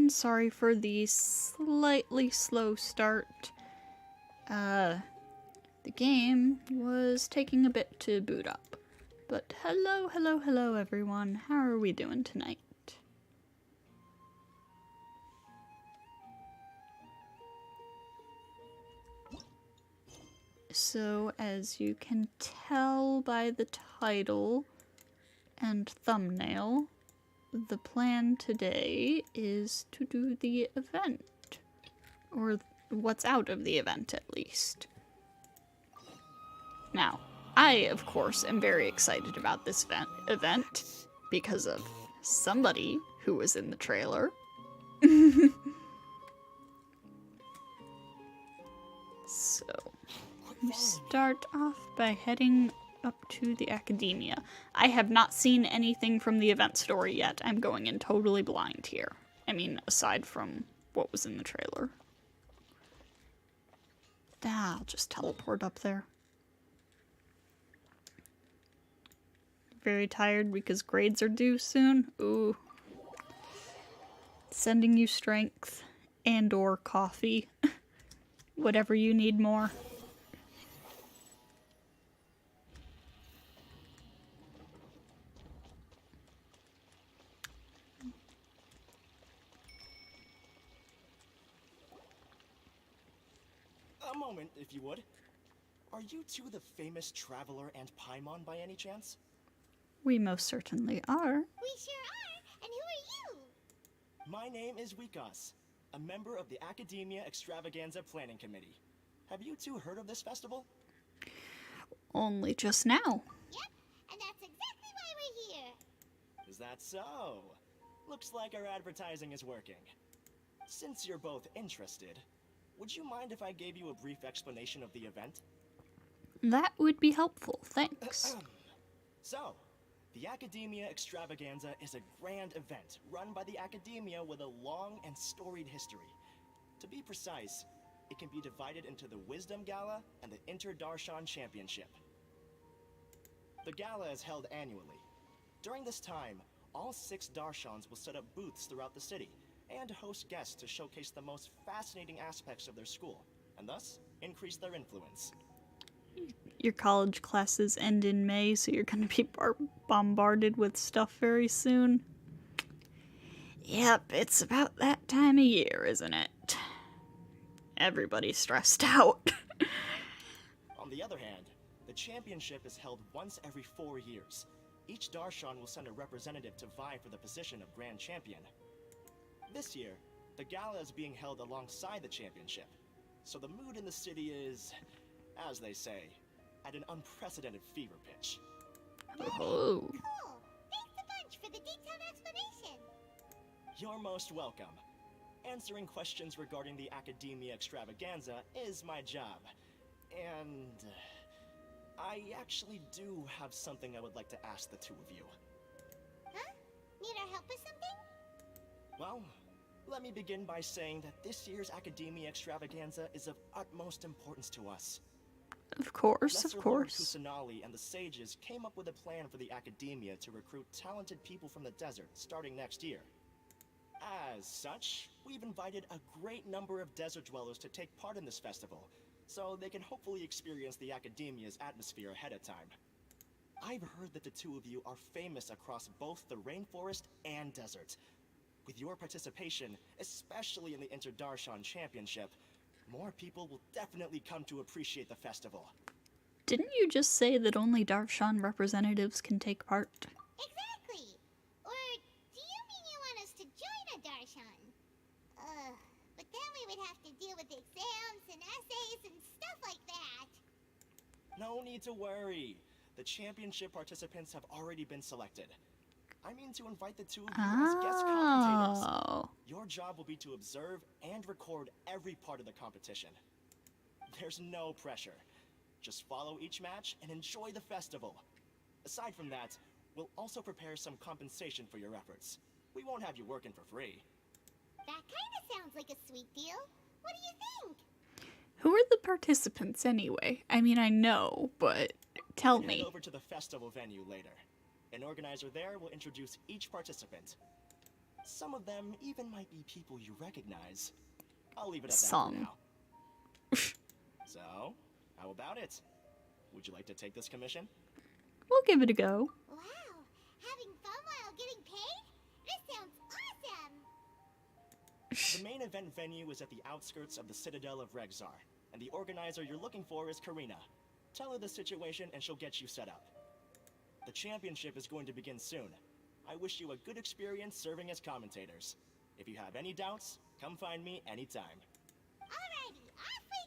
everyone. Sorry for the slightly slow start. The game was taking a bit to boot up. But hello everyone. How are we doing tonight? So, as you can tell by the title and thumbnail, the plan today is to do the event. Or what's out of the event, at least. Now, I, of course, am very excited about this event because of somebody who was in the trailer. So, we start off by heading up to the Akademiya. I have not seen anything from the event story yet. I'm going in totally blind here. I mean, aside from what was in the trailer. I'll just teleport up there. Very tired because grades are due soon. Ooh. Sending you strength and or coffee. Whatever you need more. A moment, if you would. Are you two the famous Traveler and Paimon by any chance? We most certainly are. We sure are. And who are you? My name is Wikas, a member of the Akademiya Extravaganza Planning Committee. Have you two heard of this festival? Only just now. Yep, and that's exactly why we're here. Is that so? Looks like our advertising is working. Since you're both interested, would you mind if I gave you a brief explanation of the event? That would be helpful, thanks. So, the Akademiya Extravaganza is a grand event run by the Akademiya with a long and storied history. To be precise, it can be divided into the Wisdom Gala and the Inter-Darshan Championship. The gala is held annually. During this time, all 6 Darshans will set up booths throughout the city and host guests to showcase the most fascinating aspects of their school, and thus increase their influence. Your college classes end in May, so you're gonna be bombarded with stuff very soon. Yep, it's about that time of year, isn't it? Everybody's stressed out. On the other hand, the championship is held once every 4 years. Each Darshan will send a representative to vie for the position of Grand Champion. This year, the gala is being held alongside the championship, so the mood in the city is, as they say, at an unprecedented fever pitch. Oh. Cool. Thanks a bunch for the detailed explanation. You're most welcome. Answering questions regarding the Akademiya Extravaganza is my job. And I actually do have something I would like to ask the two of you. Huh? Need our help with something? Well, let me begin by saying that this year's Akademiya Extravaganza is of utmost importance to us. Of course, Lesser of Lord course. Kusanali and the sages came up with a plan for the Akademiya to recruit talented people from the desert starting next year. As such, we've invited a great number of desert dwellers to take part in this festival, so they can hopefully experience the Akademiya's atmosphere ahead of time. I've heard that the two of you are famous across both the rainforest and desert. With your participation, especially in the Inter-Darshan Championship, more people will definitely come to appreciate the festival. Didn't you just say that only Darshan representatives can take part? Exactly. Or do you mean you want us to join a Darshan? But then we would have to deal with exams and essays and stuff like that. No need to worry. The championship participants have already been selected. I mean to invite the two of you as guest commentators. Oh. Your job will be to observe and record every part of the competition. There's no pressure. Just follow each match and enjoy the festival. Aside from that, we'll also prepare some compensation for your efforts. We won't have you working for free. That kind of sounds like a sweet deal. What do you think? Who are the participants anyway? I mean, I know, but tell Head me. over to the festival venue later. An organizer there will introduce each participant. Some of them even might be people you recognize. I'll leave it at that for Some. now. So, how about it? Would you like to take this commission? We'll give it a go. Wow, having fun while getting paid? This sounds awesome! The main event venue is at the outskirts of the Citadel of Regzar, and the organizer you're looking for is Karina. Tell her the situation and she'll get you set up. The championship is going to begin soon. I wish you a good experience serving as commentators. If you have any doubts, come find me anytime. Alrighty, off we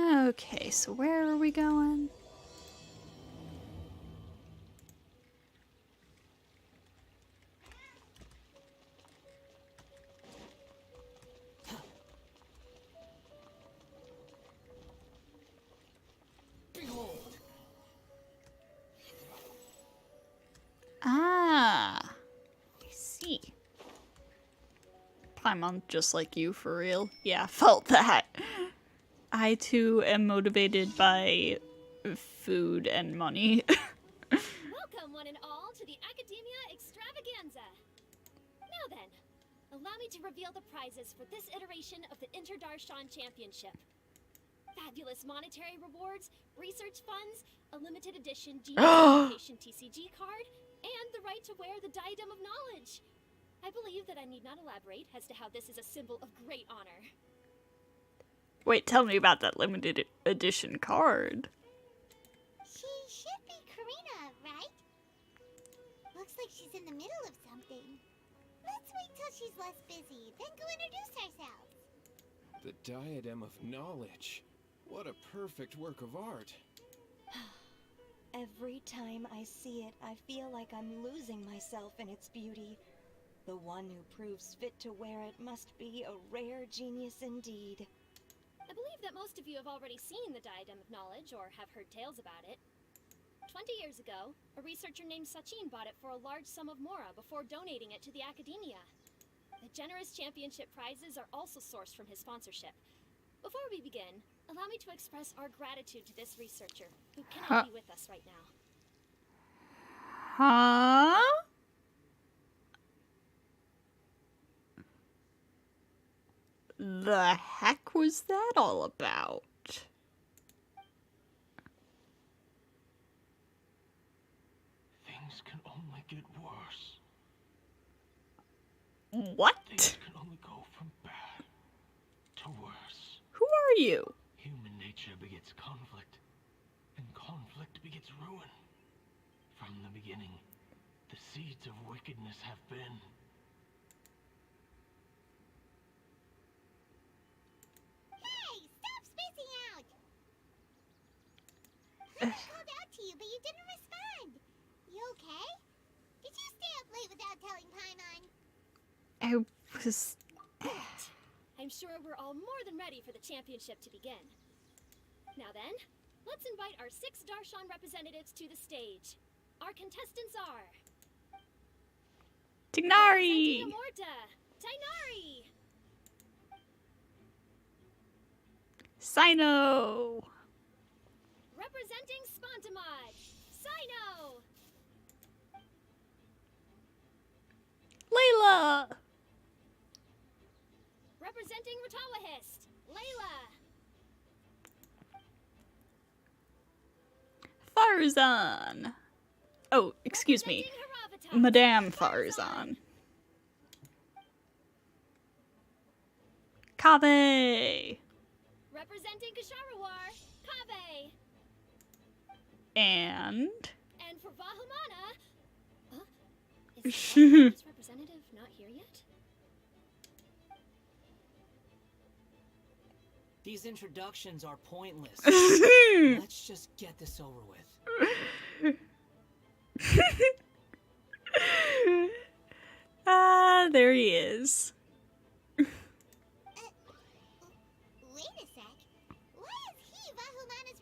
go! Okay, so where are we going? Ah, I see. Paimon, just like you, for real. Yeah, felt that. I too am motivated by food and money. Welcome, one and all, to the Akademiya Extravaganza. Now then, allow me to reveal the prizes for this iteration of the Interdarshan Championship. Fabulous monetary rewards, research funds, a limited edition Education TCG card, and the right to wear the Diadem of Knowledge. I believe that I need not elaborate as to how this is a symbol of great honor. Wait, tell me about that limited edition card. She should be Karina, right? Looks like she's in the middle of something. Let's wait till she's less busy, then go introduce ourselves. The Diadem of Knowledge. What a perfect work of art. Every time I see it, I feel like I'm losing myself in its beauty. The one who proves fit to wear it must be a rare genius indeed. I believe that most of you have already seen the Diadem of Knowledge or have heard tales about it. 20 years ago, a researcher named Sachin bought it for a large sum of mora before donating it to the Akademiya. The generous championship prizes are also sourced from his sponsorship. Before we begin, allow me to express our gratitude to this researcher, who cannot be with us right now. Huh? The heck was that all about? Things can only get worse. What? Things can only go from bad to worse. Who are you? Human nature begets conflict, and conflict begets ruin. From the beginning, the seeds of wickedness have been. Hey, stop spacing out! I called out to you, but you didn't respond. You okay? Did you stay up late without telling Paimon? I was... I'm sure we're all more than ready for the championship to begin. Now then, let's invite our 6 Darshan representatives to the stage. Our contestants are... Tignari! Representing Amorta, Tainari! Sino! Representing Spontamod, Sino! Layla! Representing Ratawahist, Layla! Farzan! Oh, excuse me. Representing Haravatas, Madame Farzan. Kaveh! Representing Kasharawar, Kaveh! And... And for Vahumana... Huh? Is Vahumana's representative not here yet? These introductions are pointless. Let's just get this over with. Ah, there he is. Wait a sec. Why is he Vahumana's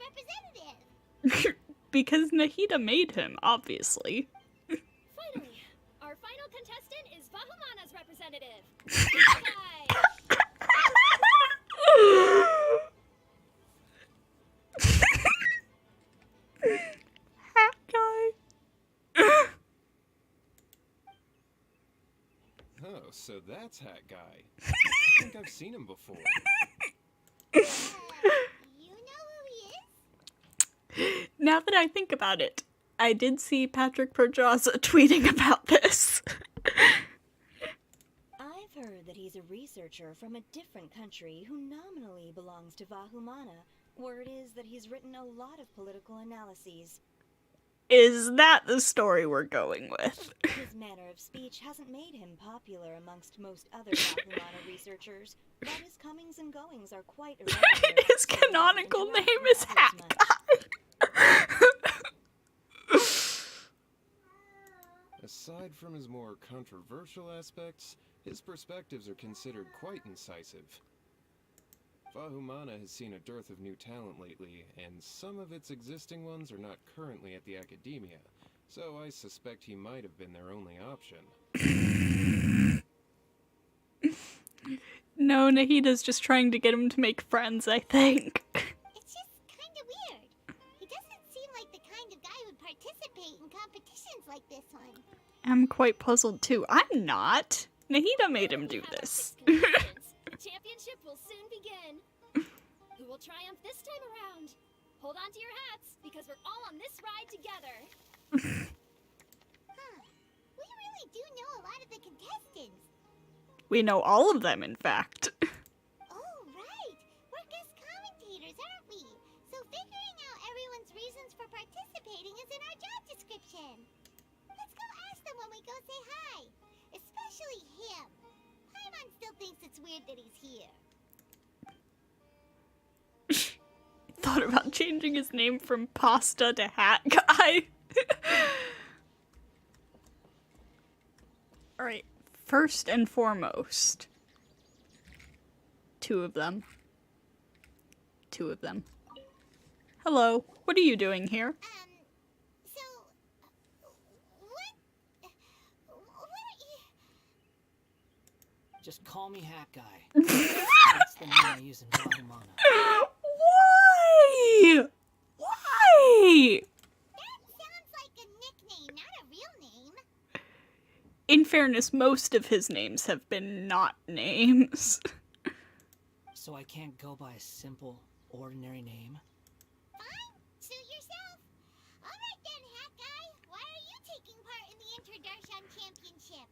representative? Because Nahida made him, obviously. Finally, our final contestant is Vahumana's representative. Bye. Hat guy. so that's Hat Guy. I think I've seen him before. You know who he is? Now that I think about it, I did see Patrick Perjaza tweeting about this. I've heard that he's a researcher from a different country who nominally belongs to Vahumana. Word is that he's written a lot of political analyses. Is that the story we're going with? His manner of speech hasn't made him popular amongst most other Vahumana researchers, but his comings and goings are quite irregular. His canonical name is Hat Guy. Aside from his more controversial aspects, his perspectives are considered quite incisive. Vahumana has seen a dearth of new talent lately, and some of its existing ones are not currently at the Akademiya, so I suspect he might have been their only option. No, Nahida's just trying to get him to make friends, I think. It's just kind of weird. He doesn't seem like the kind of guy who'd participate in competitions like this one. I'm quite puzzled too. I'm not. Nahida made him do this. The championship will soon begin. Who will triumph this time around? Hold on to your hats, because we're all on this ride together. Huh. We really do know a lot of the contestants. We know all of them, in fact. Oh, right. We're guest commentators, aren't we? So figuring out everyone's reasons for participating is in our job description. Let's go ask them when we go say hi. Especially him. Paimon still thinks it's weird that he's here. Thought about changing his name from Pasta to Hat Guy. Alright, first and foremost. Two of them. Hello, what are you doing here? So, what are you... Just call me Hat Guy. That's the name I use in Vahumana. Why? Why? That sounds like a nickname, not a real name. In fairness, most of his names have been not names. So I can't go by a simple, ordinary name? Fine, suit yourself. Alright then, Hat Guy. Why are you taking part in the Inter-Darshan Championship?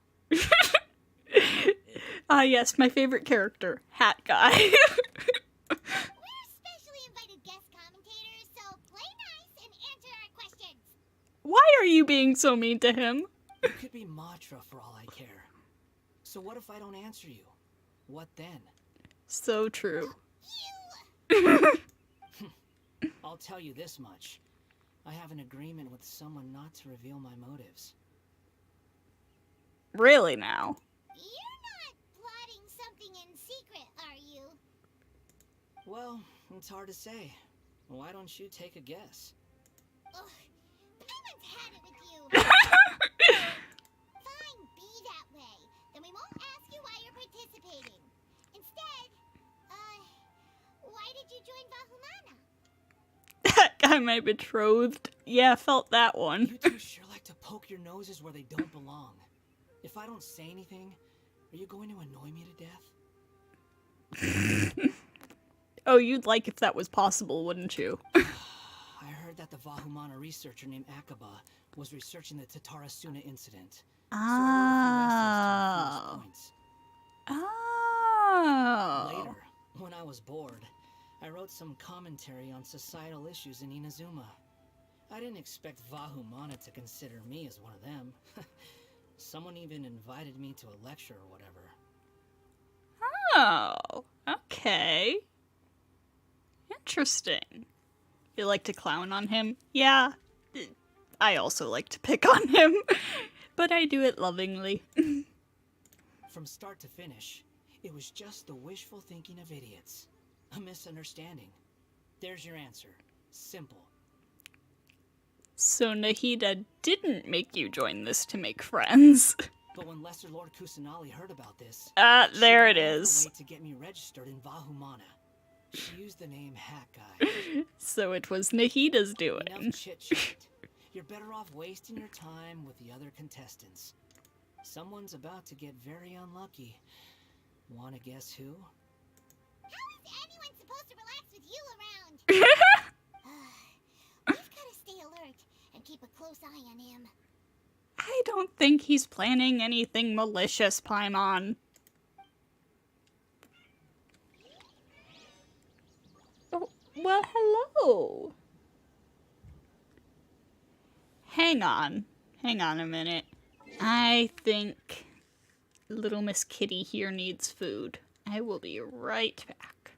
Yes, my favorite character, Hat Guy. We're specially invited guest commentators, so play nice and answer our questions. Why are you being so mean to him? You could be Matra for all I care. So what if I don't answer you? What then? So true. I'll tell you this much. I have an agreement with someone not to reveal my motives. Really now? You're not plotting something in secret, are you? Well, it's hard to say. Why don't you take a guess? Ugh, Paimon's had it with you. Fine, be that way. Then we won't ask you why you're participating. Instead, why did you join Vahumana? That guy, my betrothed. Yeah, felt that one. You two sure like to poke your noses where they don't belong. If I don't say anything, are you going to annoy me to death? Oh, you'd like if that was possible, wouldn't you? I heard that the Vahumana researcher named Akaba was researching the Tatarasuna incident. So I wrote a few essays to refute his points. Oh. Later, when I was bored, I wrote some commentary on societal issues in Inazuma. I didn't expect Vahumana to consider me as one of them. Someone even invited me to a lecture or whatever. Oh, okay. Interesting. You like to clown on him? Yeah, I also like to pick on him, but I do it lovingly. From start to finish, it was just the wishful thinking of idiots. A misunderstanding. There's your answer. Simple. So Nahida didn't make you join this to make friends. But when Lesser Lord Kusanali heard about this, There she it went out of her is. way to get me registered in Vahumana. She used the name Hat Guy. So it was Nahida's doing. Enough chit-chat. You're better off wasting your time with the other contestants. Someone's about to get very unlucky. Wanna guess who? How is anyone supposed to relax with you around? We've gotta stay alert and keep a close eye on him. I don't think he's planning anything malicious, Paimon. Oh, well, hello. Hang on a minute. I think little Miss Kitty here needs food. I will be right back.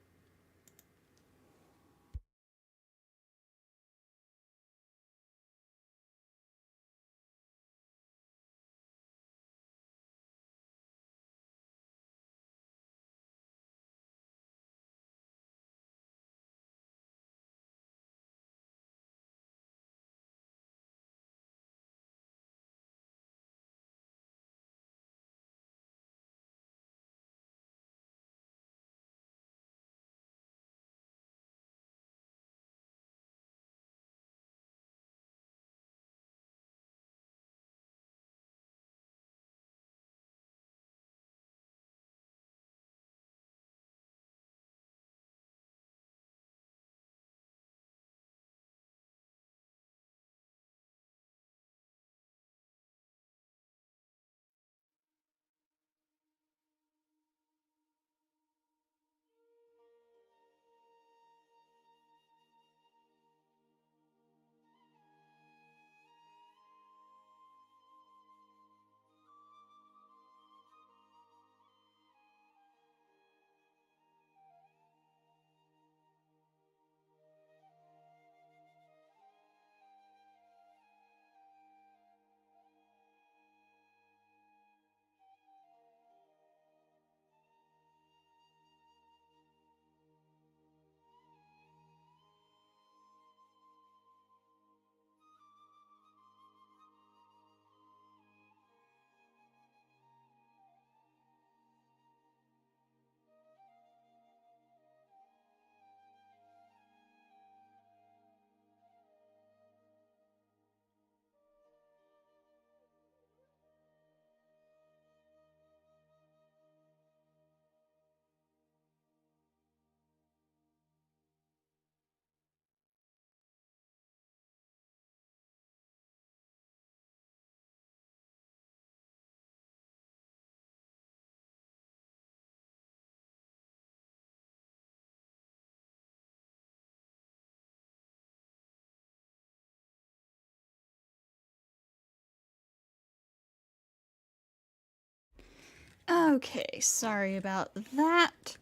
Okay, sorry about that.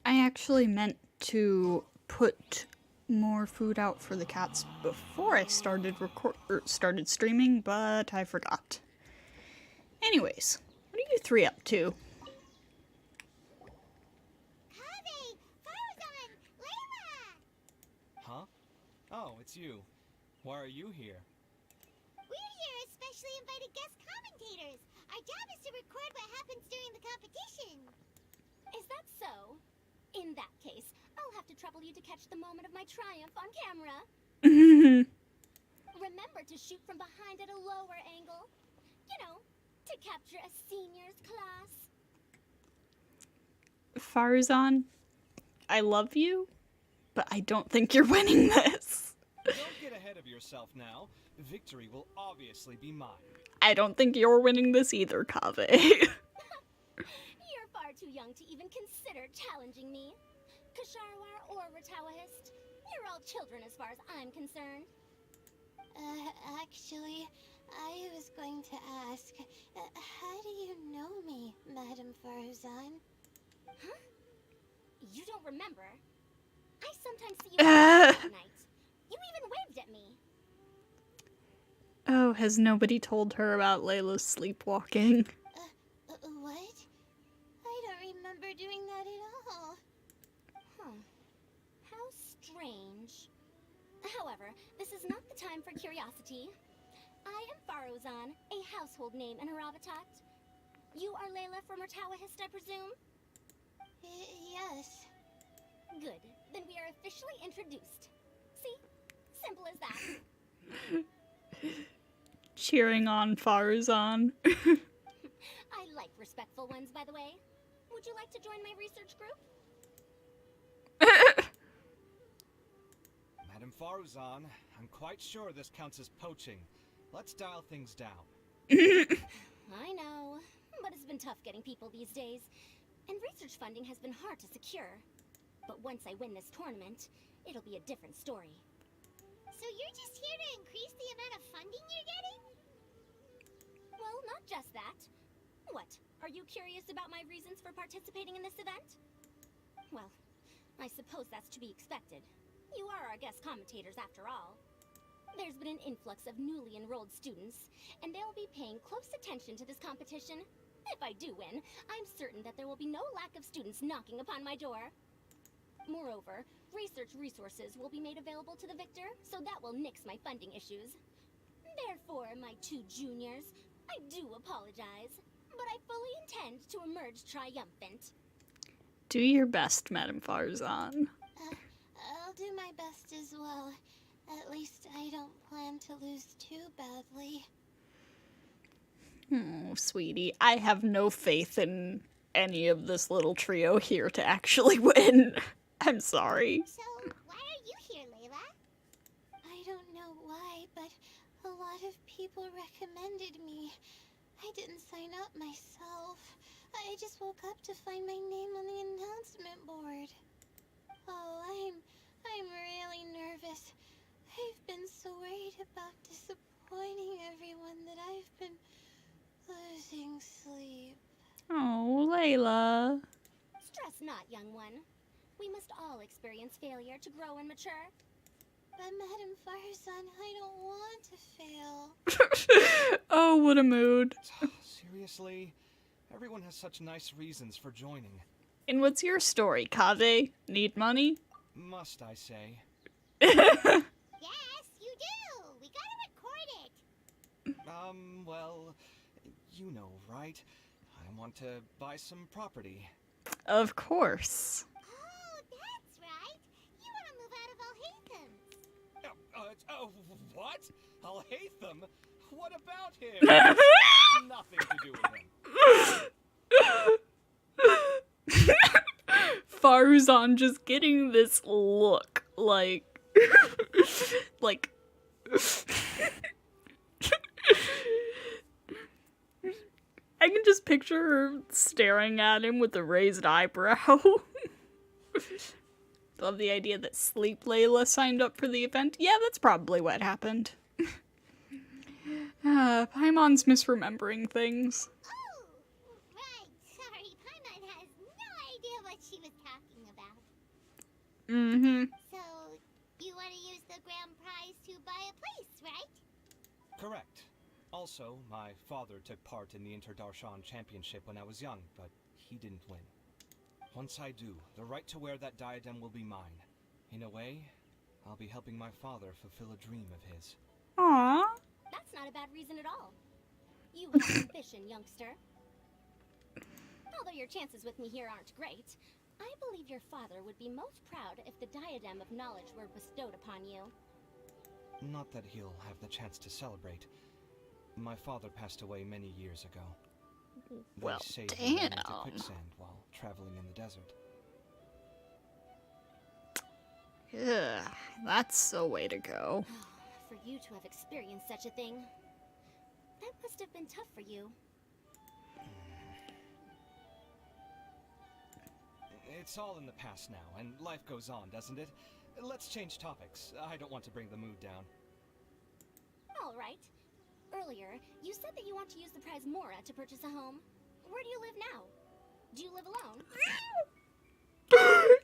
I actually meant to put more food out for the cats before I started started streaming, but I forgot. Anyways, what are you three up to? Kaveh, Farzan, Layla! Huh? Oh, it's you. Why are you here? We're here as specially invited guest commentators. Our job is to record what happens during the competition. Is that so? In that case, I'll have to trouble you to catch the moment of my triumph on camera. Remember to shoot from behind at a lower angle. You know, to capture a seniors class. Farzan, I love you, but I don't think you're winning this. Don't get ahead of yourself now. Victory will obviously be mine. I don't think you're winning this either, Kaveh. You're far too young to even consider challenging me. Kasharwar or Ratawahist, you're all children as far as I'm concerned. Actually, I was going to ask, how do you know me, Madam Farzan? Huh? You don't remember? I sometimes see you at night. You even waved at me. Oh, has nobody told her about Layla's sleepwalking? What? I don't remember doing that at all. Huh. How strange. However, this is not the time for curiosity. I am Farozan, a household name in Haravatat. You are Layla from Ratawahist, I presume? Yes. Good. Then we are officially introduced. See? Simple as that. Cheering on Farzan. respectful ones, by the way. Would you like to join my research group? Madam Faruzan, I'm quite sure this counts as poaching. Let's dial things down. I know, but it's been tough getting people these days. And research funding has been hard to secure. But once I win this tournament, it'll be a different story. So you're just here to increase the amount of funding you're getting? Well, not just that. What? Are you curious about my reasons for participating in this event? Well, I suppose that's to be expected. You are our guest commentators after all. There's been an influx of newly enrolled students, and they'll be paying close attention to this competition. If I do win, I'm certain that there will be no lack of students knocking upon my door. Moreover, research resources will be made available to the victor, so that will nix my funding issues. Therefore, my two juniors, I do apologize, but I fully intend to emerge triumphant. Do your best, Madame Farzan. I'll do my best as well. At least I don't plan to lose too badly. Oh, sweetie, I have no faith in any of this little trio here to actually win. I'm sorry. So, why are you here, Layla? I don't know why, but a lot of people recommended me. I didn't sign up myself. I just woke up to find my name on the announcement board. Oh, I'm really nervous. I've been so worried about disappointing everyone that I've been losing sleep. Oh, Layla. Stress not, young one. We must all experience failure to grow and mature. But Madame Farzan, I don't want to fail. Oh, what a mood. Seriously? Everyone has such nice reasons for joining. And what's your story, Kave? Need money? Must I say? Yes, you do. We gotta record it. Well, you know, right? I want to buy some property. Of course. Oh, that's right. You want to move out of Alhaitham. What? I'll hate them? What about him? Nothing to do with him. Farzan just getting this look, like... like... I can just picture her staring at him with a raised eyebrow. Love the idea that Sleep Layla signed up for the event. Yeah, that's probably what happened. Paimon's misremembering things. Oh, right. Sorry, Paimon has no idea what she was talking about. Mm-hmm. So, you want to use the grand prize to buy a place, right? Correct. Also, my father took part in the Interdarshan Championship when I was young, but he didn't win. Once I do, the right to wear that diadem will be mine. In a way, I'll be helping my father fulfill a dream of his. Aww. That's not a bad reason at all. You have ambition, youngster. Although your chances with me here aren't great, I believe your father would be most proud if the diadem of knowledge were bestowed upon you. Not that he'll have the chance to celebrate. My father passed away many years ago. Well, they say he ran into damn. quicksand while traveling in the desert. Ugh, that's a way to go. For you to have experienced such a thing, that must have been tough for you. It's all in the past now, and life goes on, doesn't it? Let's change topics. I don't want to bring the mood down. All right. Earlier, you said that you want to use the prize Mora to purchase a home. Where do you live now? Do you live alone?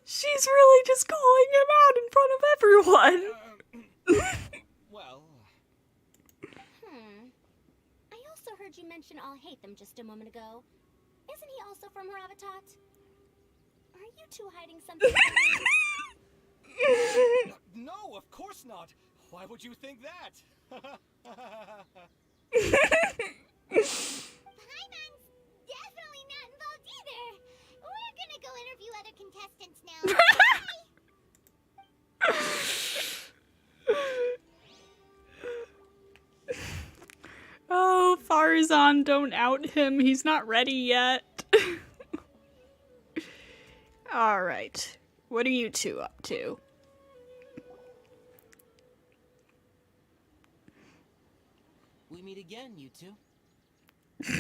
She's really just calling him out in front of everyone. Well... I also heard you mention Alhaitham just a moment ago. Isn't he also from Haravatat? Are you two hiding something from me? No, of course not. Why would you think that? Paimon's definitely not involved either. We're gonna go interview other contestants now. Oh, is on, don't out him. He's not ready yet. Alright. What are you two up to? We meet again, you two. Hey,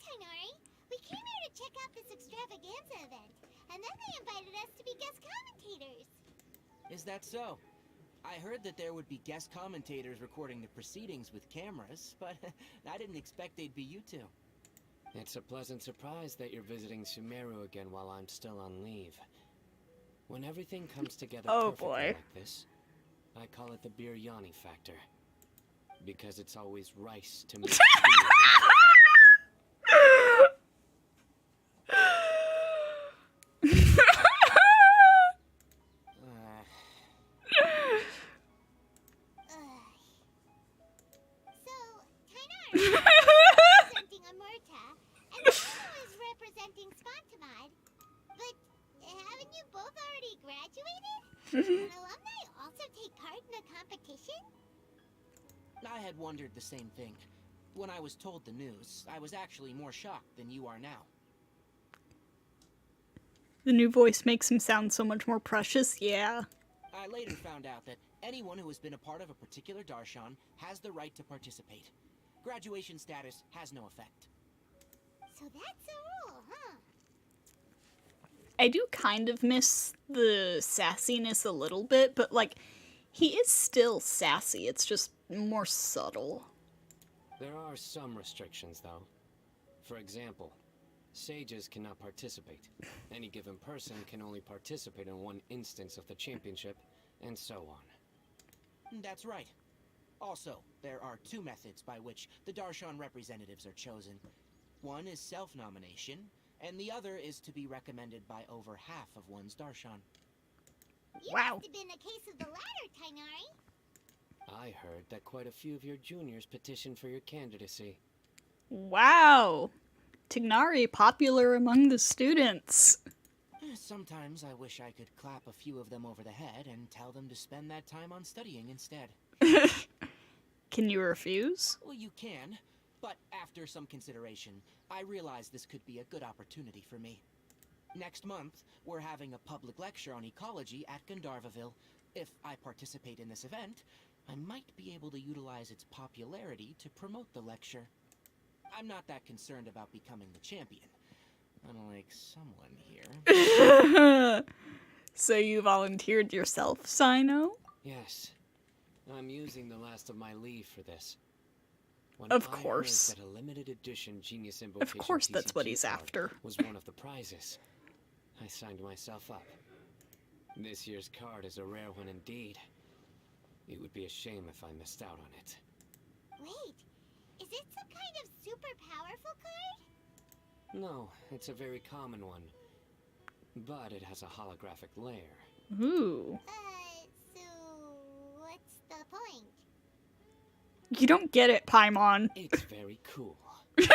Tainari. We came here to check out this extravaganza event, and then they invited us to be guest commentators. Is that so? I heard that there would be guest commentators recording the proceedings with cameras, but I didn't expect they'd be you two. It's a pleasant surprise that you're visiting Sumeru again while I'm still on leave. When everything comes together perfectly like this, I call it the biryani factor. Because it's always rice to me. So, Tainari is representing Amurta, and Sino is representing Spontamod. But haven't you both already graduated? Can alumni also take part in the competition? I had wondered the same thing. When I was told the news, I was actually more shocked than you are now. The new voice makes him sound so much more precious, yeah. I later found out that anyone who has been a part of a particular darshan has the right to participate. Graduation status has no effect. So that's the rule, huh? I do kind of miss the sassiness a little bit, but like, he is still sassy, it's just more subtle. There are some restrictions, though. For example, sages cannot participate. Any given person can only participate in one instance of the championship, and so on. That's right. Also, there are two methods by which the darshan representatives are chosen. One is self-nomination, and the other is to be recommended by over half of one's darshan. You Wow. must have been a case of the latter, Tainari. I heard that quite a few of your juniors petitioned for your candidacy. Wow. Tignari popular among the students. Sometimes I wish I could clap a few of them over the head and tell them to spend that time on studying instead. Can you refuse? Well, you can, but after some consideration, I realize this could be a good opportunity for me. Next month, we're having a public lecture on ecology at Gandharvaville. If I participate in this event, I might be able to utilize its popularity to promote the lecture. I'm not that concerned about becoming the champion, unlike someone here. So you volunteered yourself, Sino? Yes. I'm using the last of my leave for this. When Of I course. heard that a limited edition Genius Invocation Of course that's what TCG he's card after. was one of the prizes, I signed myself up. This year's card is a rare one indeed. It would be a shame if I missed out on it. Wait, is it some kind of super powerful card? No, it's a very common one. But it has a holographic layer. Ooh. So what's the point? You don't get it, Paimon. It's very cool. Paimon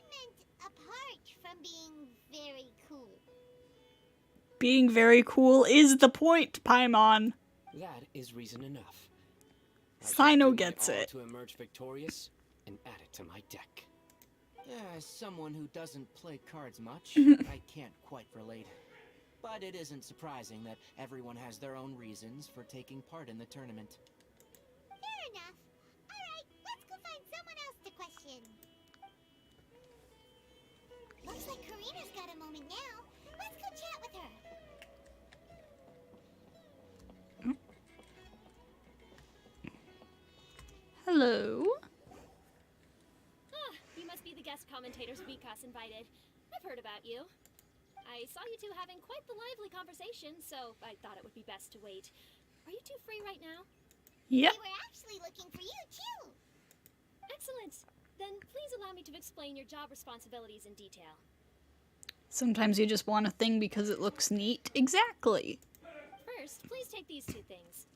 meant apart from being very cool. Being very cool is the point, Paimon. That is reason enough. I shall Sino do my gets all it. to emerge victorious and add it to my deck. As someone who doesn't play cards much, I can't quite relate. But it isn't surprising that everyone has their own reasons for taking part in the tournament. Fair enough. Alright, let's go find someone else to question. Looks like Karina's got a moment now. Let's go chat with her. Hello. Ah, you must be the guest commentators Vikas invited. I've heard about you. I saw you two having quite the lively conversation, so I thought it would be best to wait. Are you two free right now? Yep. We were actually looking for you, too. Excellent. Then please allow me to explain your job responsibilities in detail. Sometimes you just want a thing because it looks neat. Exactly. First, please take these two things.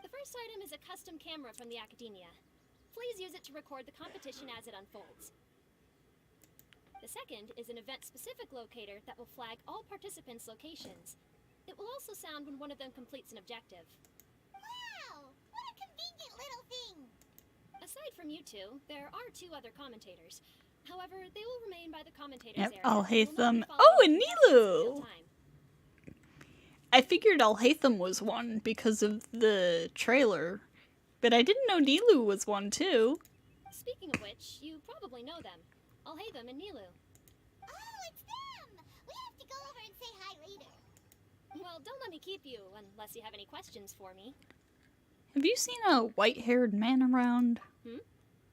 The first item is a custom camera from the Akademiya. Please use it to record the competition as it unfolds. The second is an event-specific locator that will flag all participants' locations. It will also sound when one of them completes an objective. Wow, what a convenient little thing. Aside from you two, there are 2 other commentators. However, they will remain by the commentators Yep, area. Alhaitham. Oh, and Nilu! I figured Alhaitham was one because of the trailer, but I didn't know Nilu was one too. Speaking of which, you probably know them. Alhaitham and Nilu. Oh, it's them! We have to go over and say hi later. Well, don't let me keep you, unless you have any questions for me. Have you seen a white-haired man around?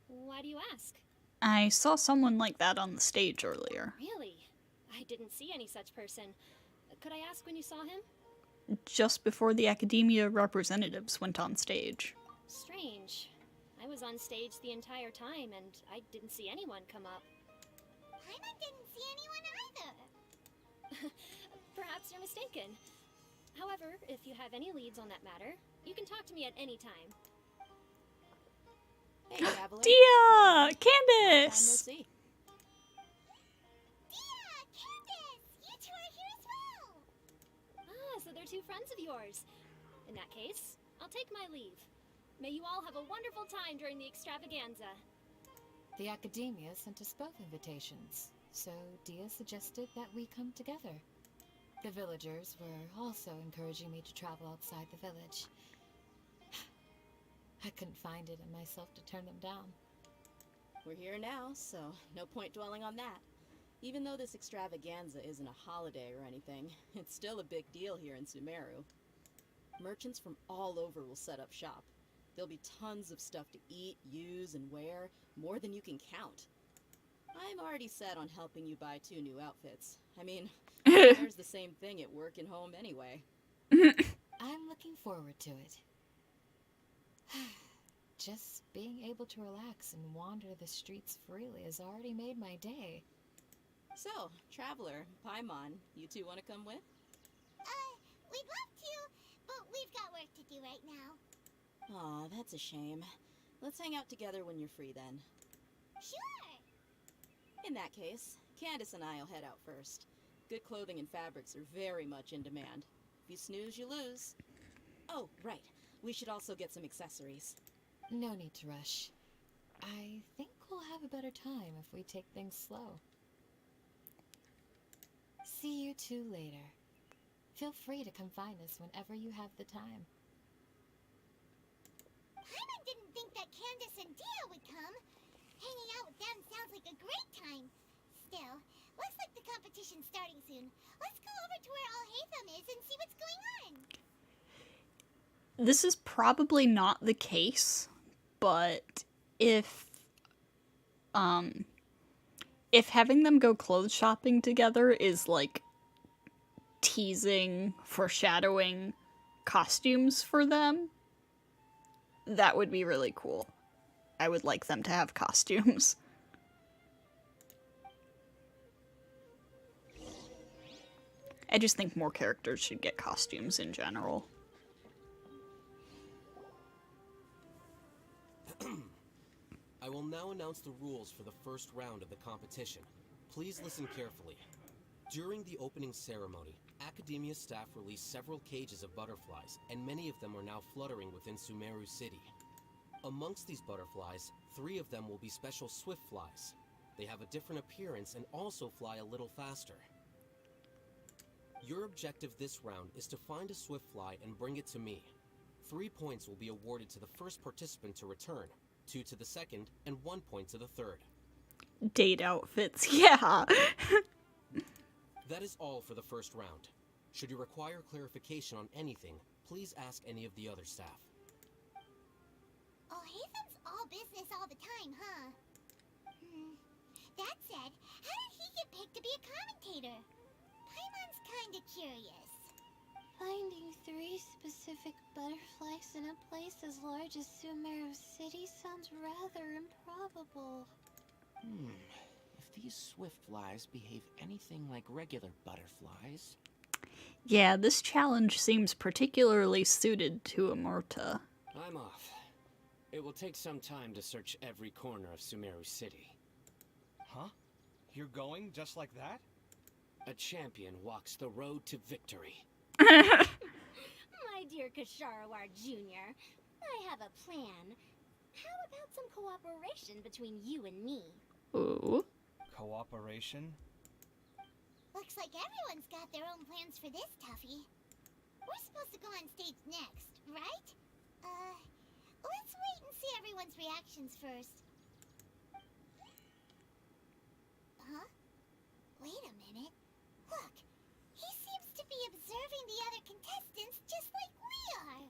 Why do you ask? I saw someone like that on the stage earlier. Really? I didn't see any such person. Could I ask when you saw him? Just before the Akademiya representatives went on stage. Strange. I was on stage the entire time, and I didn't see anyone come up. Paimon didn't see anyone either. Perhaps you're mistaken. However, if you have any leads on that matter, you can talk to me at any time. Hey, Traveler. Dia! Time no Candace! see. Dia! Candace! You two are here as well! Ah, so they're 2 friends of yours. In that case, I'll take my leave. May you all have a wonderful time during the extravaganza. The Akademiya sent us both invitations, so Dia suggested that we come together. The villagers were also encouraging me to travel outside the village. I couldn't find it in myself to turn them down. We're here now, so no point dwelling on that. Even though this extravaganza isn't a holiday or anything, it's still a big deal here in Sumeru. Merchants from all over will set up shop. There'll be tons of stuff to eat, use, and wear, more than you can count. I'm already set on helping you buy 2 new outfits. I mean, there's the same thing at work and home anyway. I'm looking forward to it. Just being able to relax and wander the streets freely has already made my day. So, Traveler, Paimon, you 2 want to come with? We'd love to, but we've got work to do right now. Aw, that's a shame. Let's hang out together when you're free then. Sure! In that case, Candace and I'll head out first. Good clothing and fabrics are very much in demand. If you snooze, you lose. Oh, right. We should also get some accessories. No need to rush. I think we'll have a better time if we take things slow. See you 2 later. Feel free to come find us whenever you have the time. Paimon didn't think that Candace and Dia would come. Hanging out with them sounds like a great time. Still, looks like the competition's starting soon. Let's go over to where Alhaitham is and see what's going on. This is probably not the case, but if having them go clothes shopping together is like teasing, foreshadowing costumes for them, that would be really cool. I would like them to have costumes. I just think more characters should get costumes in general. I will now announce the rules for the first round of the competition. Please listen carefully. During the opening ceremony, Akademiya staff released several cages of butterflies, and many of them are now fluttering within Sumeru City. Amongst these butterflies, 3 of them will be special swift flies. They have a different appearance and also fly a little faster. Your objective this round is to find a swift fly and bring it to me. 3 points will be awarded to the first participant to return, 2 to the second, and 1 point to the third. Date outfits, yeah. That is all for the first round. Should you require clarification on anything, please ask any of the other staff. Alhaitham's all business all the time, huh? That said, how did he get picked to be a commentator? Paimon's kinda curious. Finding 3 specific butterflies in a place as large as Sumeru City sounds rather improbable. If these swift flies behave anything like regular butterflies... Yeah, this challenge seems particularly suited to Amurta. I'm off. It will take some time to search every corner of Sumeru City. Huh? You're going just like that? A champion walks the road to victory. My dear Kasharawar Jr., I have a plan. How about some cooperation between you and me? Ooh. Cooperation? Looks like everyone's got their own plans for this, Tuffy. We're supposed to go on stage next, right? Let's wait and see everyone's reactions first. Huh? Wait a minute. Look, he seems to be observing the other contestants just like we are.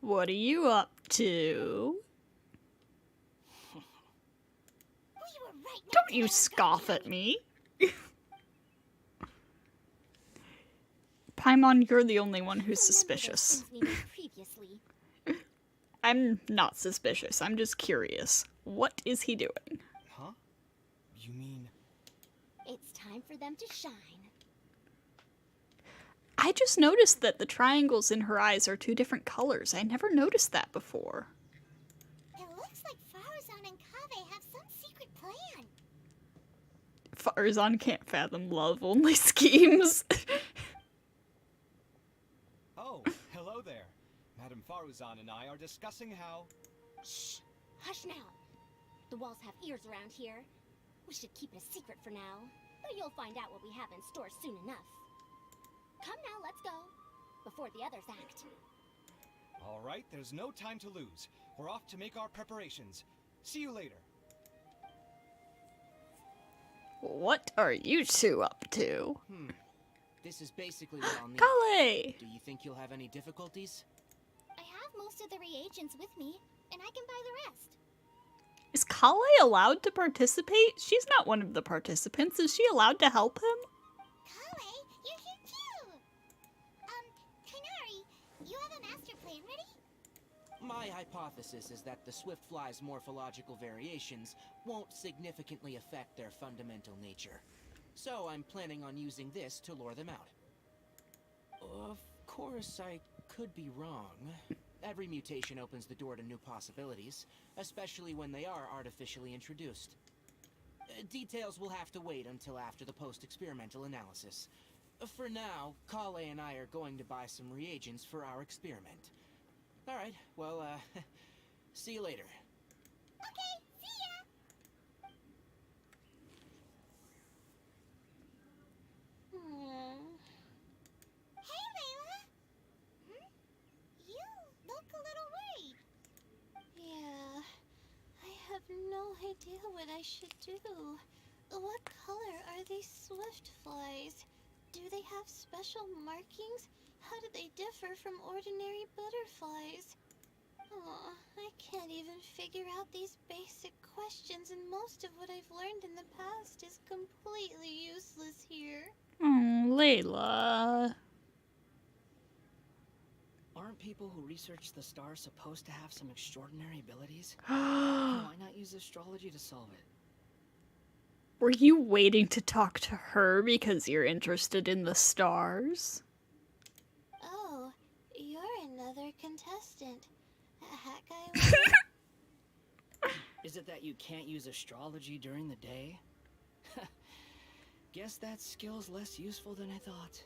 What are you up to? We were right next Don't to you the scoff at me. Paimon, you're the only one who's suspicious. Previously. I'm not suspicious, I'm just curious. What is he doing? Huh? You mean... It's time for them to shine. I just noticed that the triangles in her eyes are 2 different colors. I never noticed that before. It looks like Faruzan and Kaveh have some secret plan. Farzan can't fathom love, only schemes. Oh, hello there. Madame Faruzan and I are discussing how... Shh! Hush now. The walls have ears around here. We should keep it a secret for now. But you'll find out what we have in store soon enough. Come now, let's go. Before the others act. All right, there's no time to lose. We're off to make our preparations. See you later. What are you 2 up to? This is basically what I'll need. Kale! Do you think you'll have any difficulties? I have most of the reagents with me, and I can buy the rest. Is Kale allowed to participate? She's not one of the participants. Is she allowed to help him? Kale, you're here too! Kainari, you have a master plan ready? My hypothesis is that the Swiftfly's morphological variations won't significantly affect their fundamental nature. So I'm planning on using this to lure them out. Of course, I could be wrong. Every mutation opens the door to new possibilities, especially when they are artificially introduced. Details will have to wait until after the post-experimental analysis. For now, Kale and I are going to buy some reagents for our experiment. Alright, well, see you later. Okay, see ya! Hey, Layla! You look a little worried. Yeah, I have no idea what I should do. What color are these swift flies? Do they have special markings? How do they differ from ordinary butterflies? Oh, I can't even figure out these basic questions, and most of what I've learned in the past is completely useless here. Layla. Aren't people who research the stars supposed to have some extraordinary abilities? Why not use astrology to solve it? Were you waiting to talk to her because you're interested in the stars? Oh, you're another contestant. Hakai. Is it that you can't use astrology during the day? Guess that skill's less useful than I thought.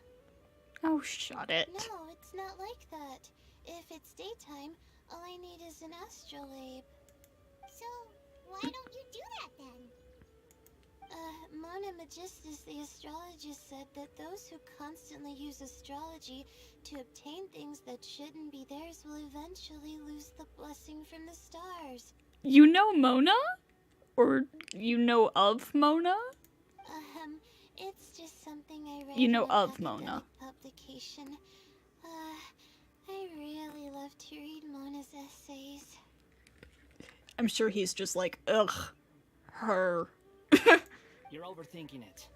Oh, shut it. No, it's not like that. If it's daytime, all I need is an astrolabe. So, why don't you do that then? Mona Magistus, the astrologist, said that those who constantly use astrology to obtain things that shouldn't be theirs will eventually lose the blessing from the stars. You know Mona? Or you know of Mona? It's just something I read You know in an of Mona. publication. I really love to read Mona's essays. I'm sure he's just like, ugh, her. You're overthinking it.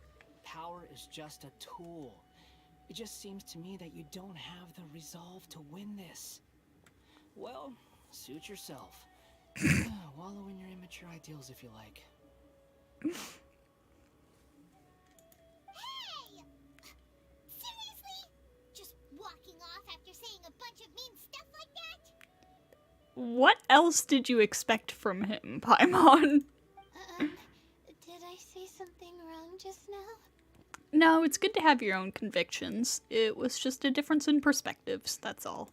Power is just a tool. It just seems to me that you don't have the resolve to win this. Well, suit yourself. Wallow in your immature ideals if you like. Hey! Seriously? Just walking off after saying a bunch of mean stuff like that? What else did you expect from him, Paimon? Did I say something wrong just now? No, it's good to have your own convictions. It was just a difference in perspectives, that's all.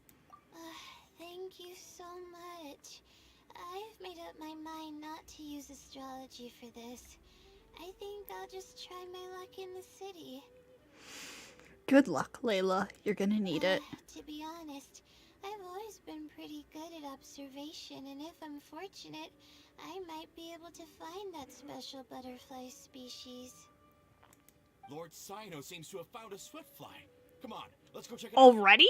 Thank you so much. I've up my mind not to use astrology for this. I think I'll just try my luck in the city. Good luck, Layla. You're gonna need it. To be honest, I've always been pretty good at observation, and if I'm fortunate, I might be able to find that special butterfly species. Lord Sino seems to have found a swiftfly. Come on, let's go check it Already?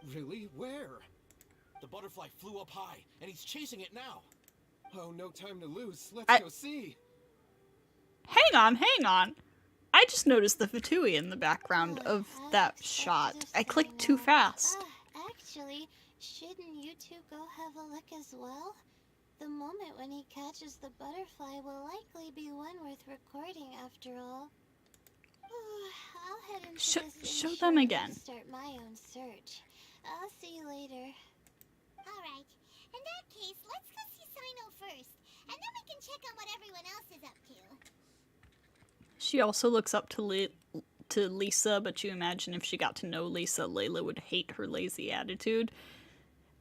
out. Really? Where? The butterfly flew up high, and he's chasing it now. Oh, no time to lose. Let's go see. Hang on. I just noticed the Fatui in the background of that shot. I clicked too fast. Actually, shouldn't you two go have a look as well? The moment when he catches the butterfly will likely be one worth recording after all. I'll head into this Show them again. and start my own search. I'll see you later. Alright, in that case, let's go see Sino first, and then we can check on what everyone else is up to. She also looks up to Lisa, but you imagine if she got to know Lisa, Layla would hate her lazy attitude.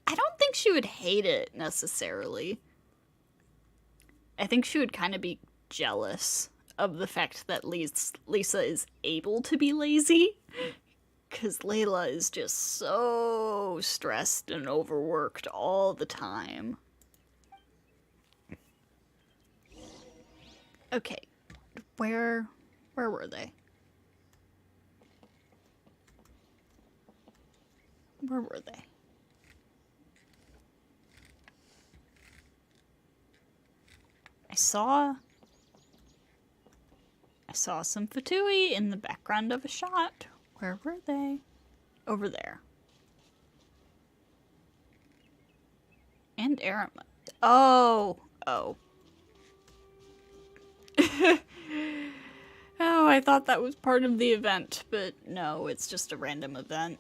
I don't think she would hate it, necessarily. I think she would kind of be jealous of the fact that Lisa is able to be lazy. Because Layla is just so stressed and overworked all the time. Okay. Where were they? Where were they? I saw some Fatui in the background of a shot. Where were they? Over there. And Aramut. Oh. Oh, I thought that was part of the event, but no, it's just a random event.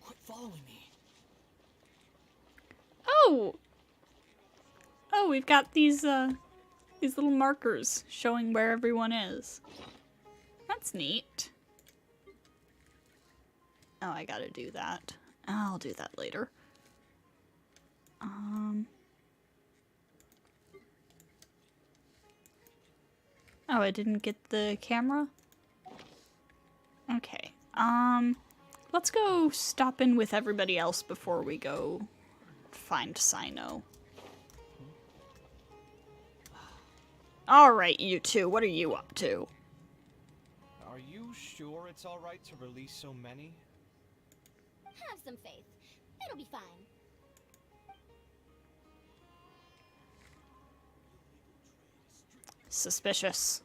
Quit following me. Oh! Oh, we've got these little markers showing where everyone is. That's neat. Oh, I gotta do that. I'll do that later. Oh, I didn't get the camera? Okay. Let's go stop in with everybody else before we go find Sino. Alright, you two, what are you up to? Are you sure it's alright to release so many? Have some faith. It'll be fine. Suspicious.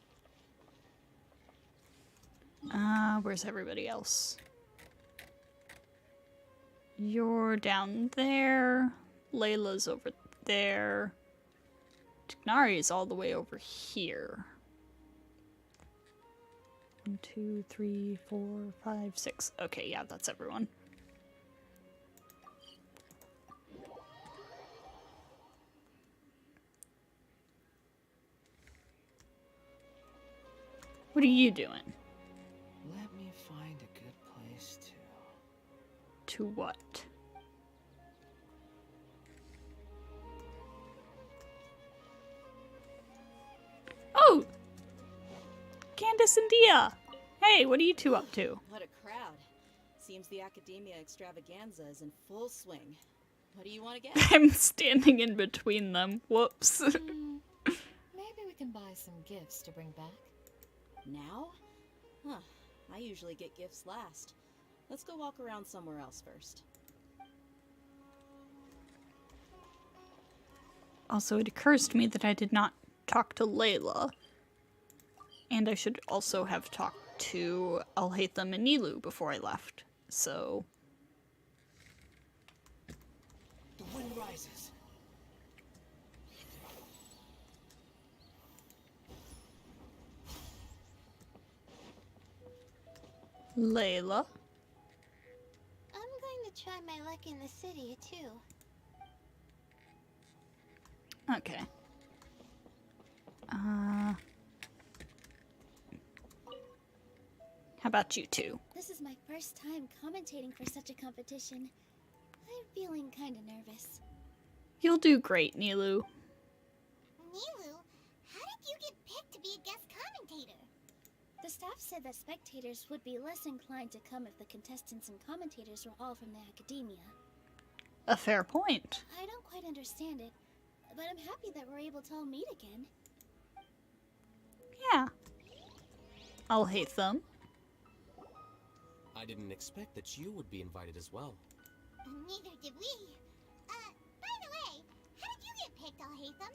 Where's everybody else? You're down there. Layla's over there. Tignari is all the way over here. 1, 2, 3, 4, 5, 6. Okay, yeah, that's everyone. What are you doing? Let me find a good place to... To what? Oh! Candace and Dia! Hey, what are you two up to? What a crowd. Seems the Akademiya Extravaganza is in full swing. What do you want to get? I'm standing in between them. Whoops. Maybe we can buy some gifts to bring back. Now? Huh. I usually get gifts last. Let's go walk around somewhere else first. Also, it occurs to me that I did not talk to Layla. And I should also have talked to Alhaitham and Nilu before I left. So... The wind rises. Layla? I'm going to try my luck in the city, too. Okay. How about you two? This is my first time commentating for such a competition. I'm feeling kinda nervous. You'll do great, Nilu. Nilu, how did you get picked to be a guest commentator? The staff said that spectators would be less inclined to come if the contestants and commentators were all from the Akademiya. A fair point. I don't quite understand it, but I'm happy that we're able to all meet again. Yeah. I'll hate them. I didn't expect that you would be invited as well. Neither did we. By the way, how did you get picked, Alhaitham?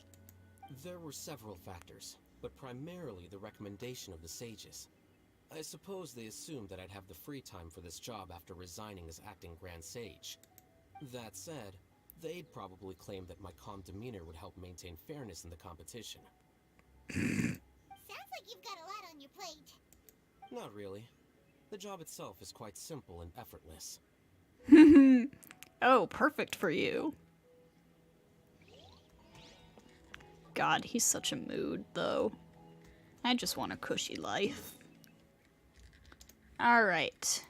There were several factors, but primarily the recommendation of the sages. I suppose they assumed that I'd have the free time for this job after resigning as acting Grand Sage. That said, they'd probably claim that my calm demeanor would help maintain fairness in the competition. Sounds like you've got a lot on your plate. Not really. The job itself is quite simple and effortless. Oh, perfect for you. God, he's such a mood, though. I just want a cushy life. Alright.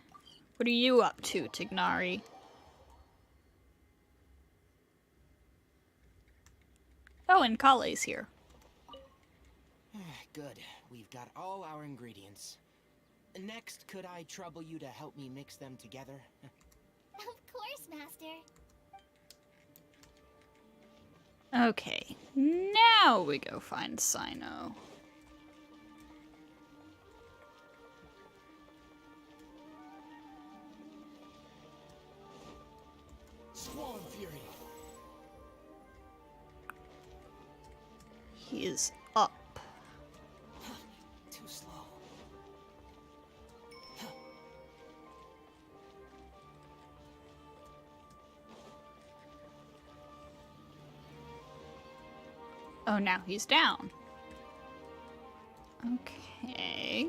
What are you up to, Tignari? Oh, and Kale's here. Good. We've got all our ingredients. Next, could I trouble you to help me mix them together? Of course, Master. Okay, now we go find Sino. Squall and Fury. He is up. Too slow. Oh, now he's down. Okay.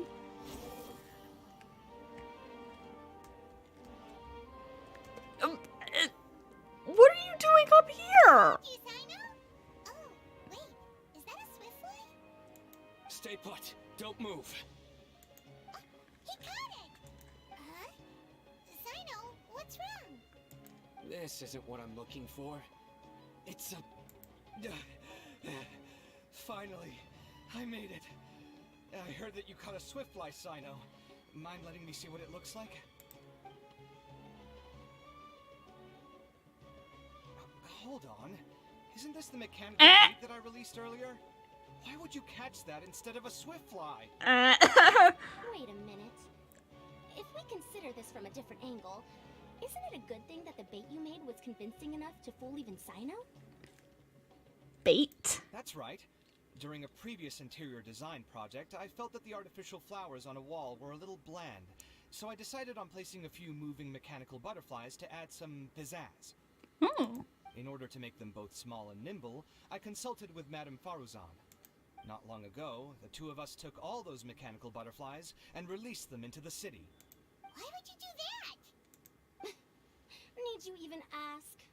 What are you doing up here? You, Sino? Oh, wait. Is that a Swiftly? Stay put. Don't move. He caught it! Huh? Sino, what's wrong? This isn't what I'm looking for. It's a... Finally, I made it. I heard that you caught a Swiftly, Sino. Mind letting me see what it looks like? Hold on. Isn't this the mechanical bait that I released earlier? Why would you catch that instead of a Swiftly? Wait a minute. If we consider this from a different angle, isn't it a good thing that the bait you made was convincing enough to fool even Sino? Bait? That's right. During a previous interior design project, I felt that the artificial flowers on a wall were a little bland, so I decided on placing a few moving mechanical butterflies to add some pizzazz. Oh. In order to make them both small and nimble, I consulted with Madame Faruzan. Not long ago, the two of us took all those mechanical butterflies and released them into the city. Why would you do that? Need you even ask?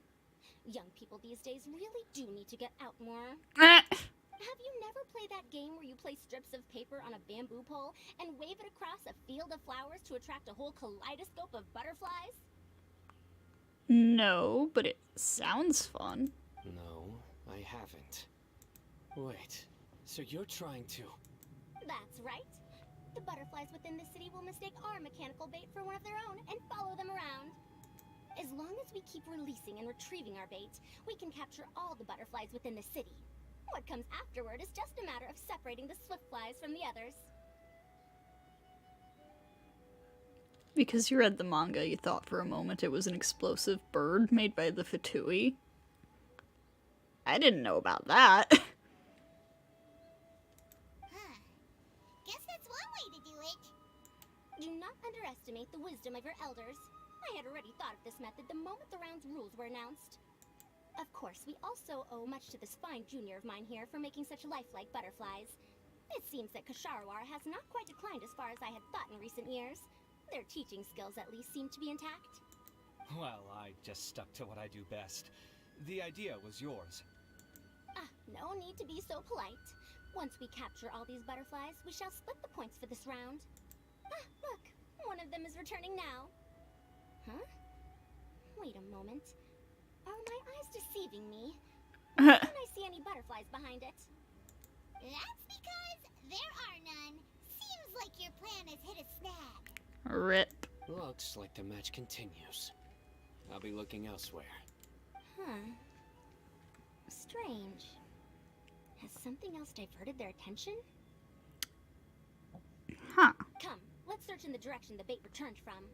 Young people these days really do need to get out more. Have you never played that game where you place strips of paper on a bamboo pole and wave it across a field of flowers to attract a whole kaleidoscope of butterflies? No, but it sounds fun. No, I haven't. Wait, so you're trying to... That's right. The butterflies within the city will mistake our mechanical bait for one of their own and follow them around. As long as we keep releasing and retrieving our bait, we can capture all the butterflies within the city. What comes afterward is just a matter of separating the swift flies from the others. Because you read the manga, you thought for a moment it was an explosive bird made by the Fatui. I didn't know about that. Huh. Guess that's one way to do it. Do not underestimate the wisdom of your elders. I had already thought of this method the moment the round's rules were announced. Of course, we also owe much to this fine junior of mine here for making such lifelike butterflies. It seems that Kasharawar has not quite declined as far as I had thought in recent years. Their teaching skills at least seem to be intact. Well, I just stuck to what I do best. The idea was yours. No need to be so polite. Once we capture all these butterflies, we shall split the points for this round. Look, one of them is returning now. Huh? Wait a moment. Are my eyes deceiving me? Why don't I see any butterflies behind it? That's because there are none. Seems like your plan has hit a snag. Rip. Looks like the match continues. I'll be looking elsewhere. Huh. Strange. Has something else diverted their attention? Huh. Come, let's search in the direction the bait returned from.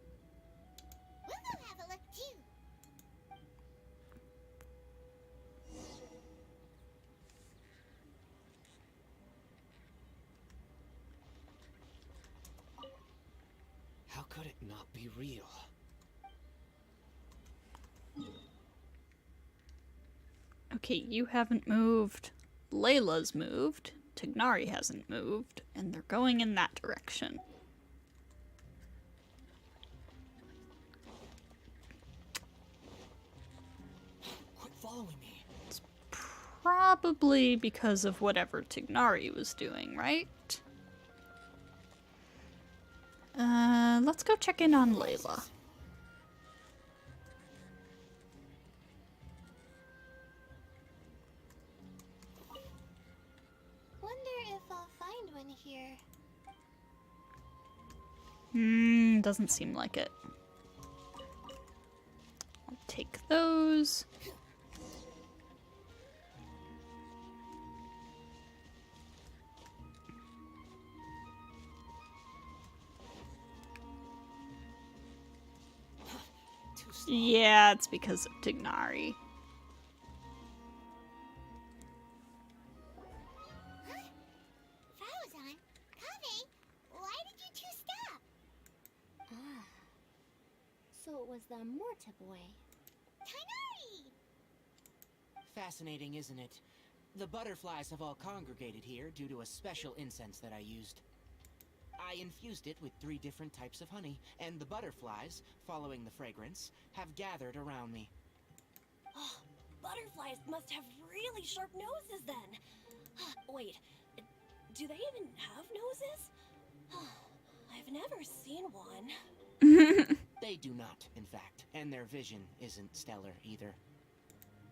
We'll go have a look too. How could it not be real? Okay, you haven't moved. Layla's moved. Tignari hasn't moved. And they're going in that direction. Quit following me. It's probably because of whatever Tignari was doing, right? Let's go check in on Layla. Wonder if I'll find one here. Doesn't seem like it. I'll take those. Yeah, it's because of Tignari. Frozen, Kave, why did you two stop? Ah. So it was the Morta boy. Tainari! Fascinating, isn't it? The butterflies have all congregated here due to a special incense that I used. I infused it with 3 different types of honey, and the butterflies, following the fragrance, have gathered around me. Oh, butterflies must have really sharp noses then. Wait, do they even have noses? I've never seen one. They do not, in fact, and their vision isn't stellar either.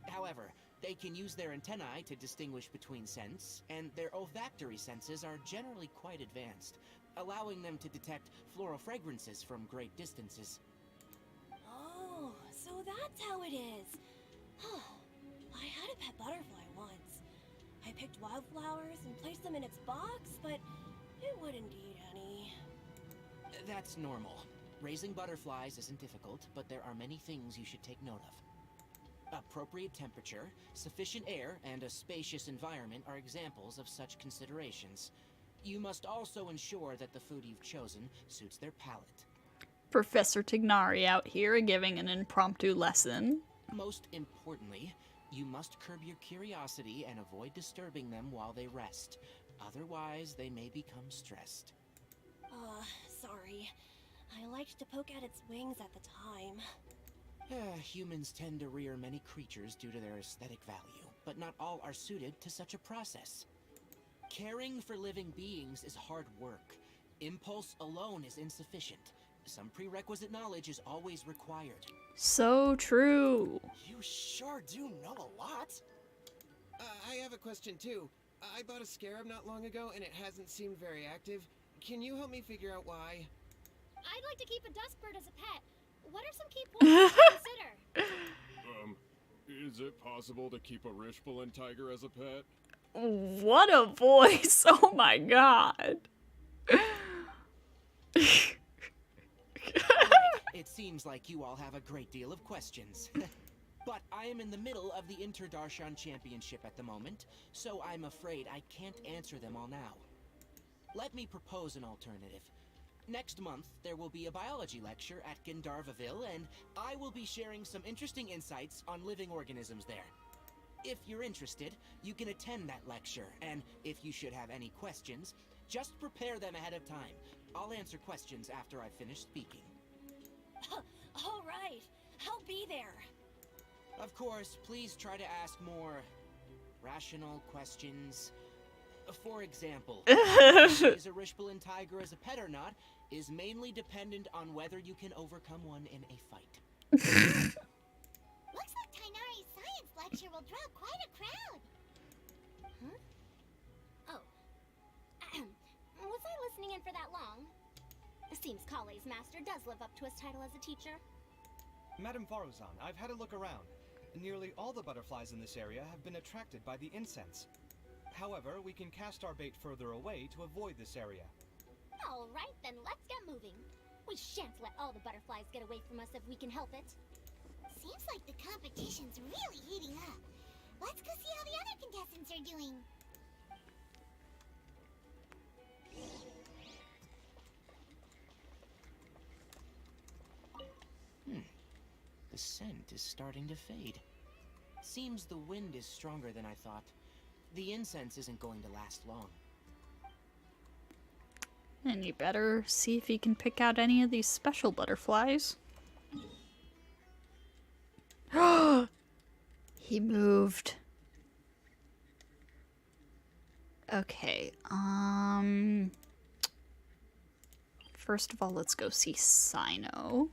However, they can use their antennae to distinguish between scents, and their olfactory senses are generally quite advanced, allowing them to detect floral fragrances from great distances. Oh, so that's how it is. I had a pet butterfly once. I picked wildflowers and placed them in its box, but it wouldn't eat any. That's normal. Raising butterflies isn't difficult, but there are many things you should take note of. Appropriate temperature, sufficient air, and a spacious environment are examples of such considerations. You must also ensure that the food you've chosen suits their palate. Professor Tignari out here giving an impromptu lesson. Most importantly, you must curb your curiosity and avoid disturbing them while they rest. Otherwise, they may become stressed. Sorry. I liked to poke at its wings at the time. Humans tend to rear many creatures due to their aesthetic value, but not all are suited to such a process. Caring for living beings is hard work. Impulse alone is insufficient. Some prerequisite knowledge is always required. So true. You sure do know a lot. I have a question too. I bought a scarab not long ago and it hasn't seemed very active. Can you help me figure out why? I'd like to keep a dustbird as a pet. What are some key points to consider? Is it possible to keep a Rishbalin tiger as a pet? What a voice! Oh my god. It seems like you all have a great deal of questions. But I am in the middle of the Interdarshan Championship at the moment, so I'm afraid I can't answer them all now. Let me propose an alternative. Next month, there will be a biology lecture at Gandharvaville, and I will be sharing some interesting insights on living organisms there. If you're interested, you can attend that lecture, and if you should have any questions, just prepare them ahead of time. I'll answer questions after I've finished speaking. All right, I'll be there. Of course, please try to ask more rational questions. For example, is a Rishbalin tiger as a pet or not is mainly dependent on whether you can overcome one in a fight. Looks like Tainari's science lecture will draw quite a crowd. Huh? Oh. Was I listening in for that long? Seems Kale's master does live up to his title as a teacher. Madame Faruzan, I've had a look around. Nearly all the butterflies in this area have been attracted by the incense. However, we can cast our bait further away to avoid this area. Alright, then let's get moving. We shan't let all the butterflies get away from us if we can help it. Seems like the competition's really heating up. Let's go see how the other contestants are doing. The scent is starting to fade. Seems the wind is stronger than I thought. The incense isn't going to last long. And you better see if you can pick out any of these special butterflies. He moved. Okay, first of all, let's go see Sino.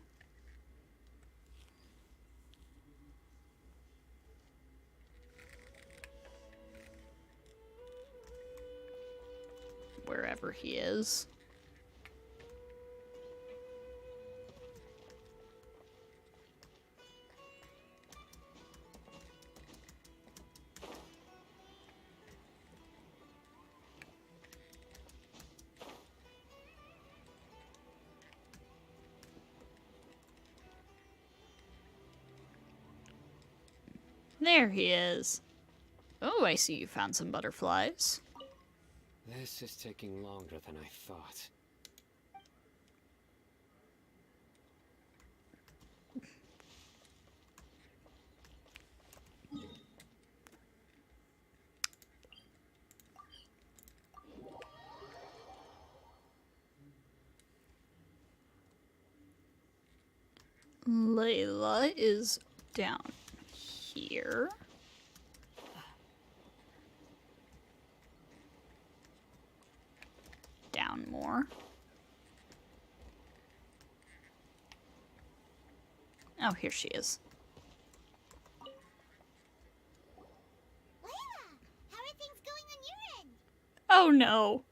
Wherever he is. There he is. Oh, I see you found some butterflies. This is taking longer than I thought. Layla is down here. Down more. Oh, here she is. Layla, how are things going on your end? Oh no.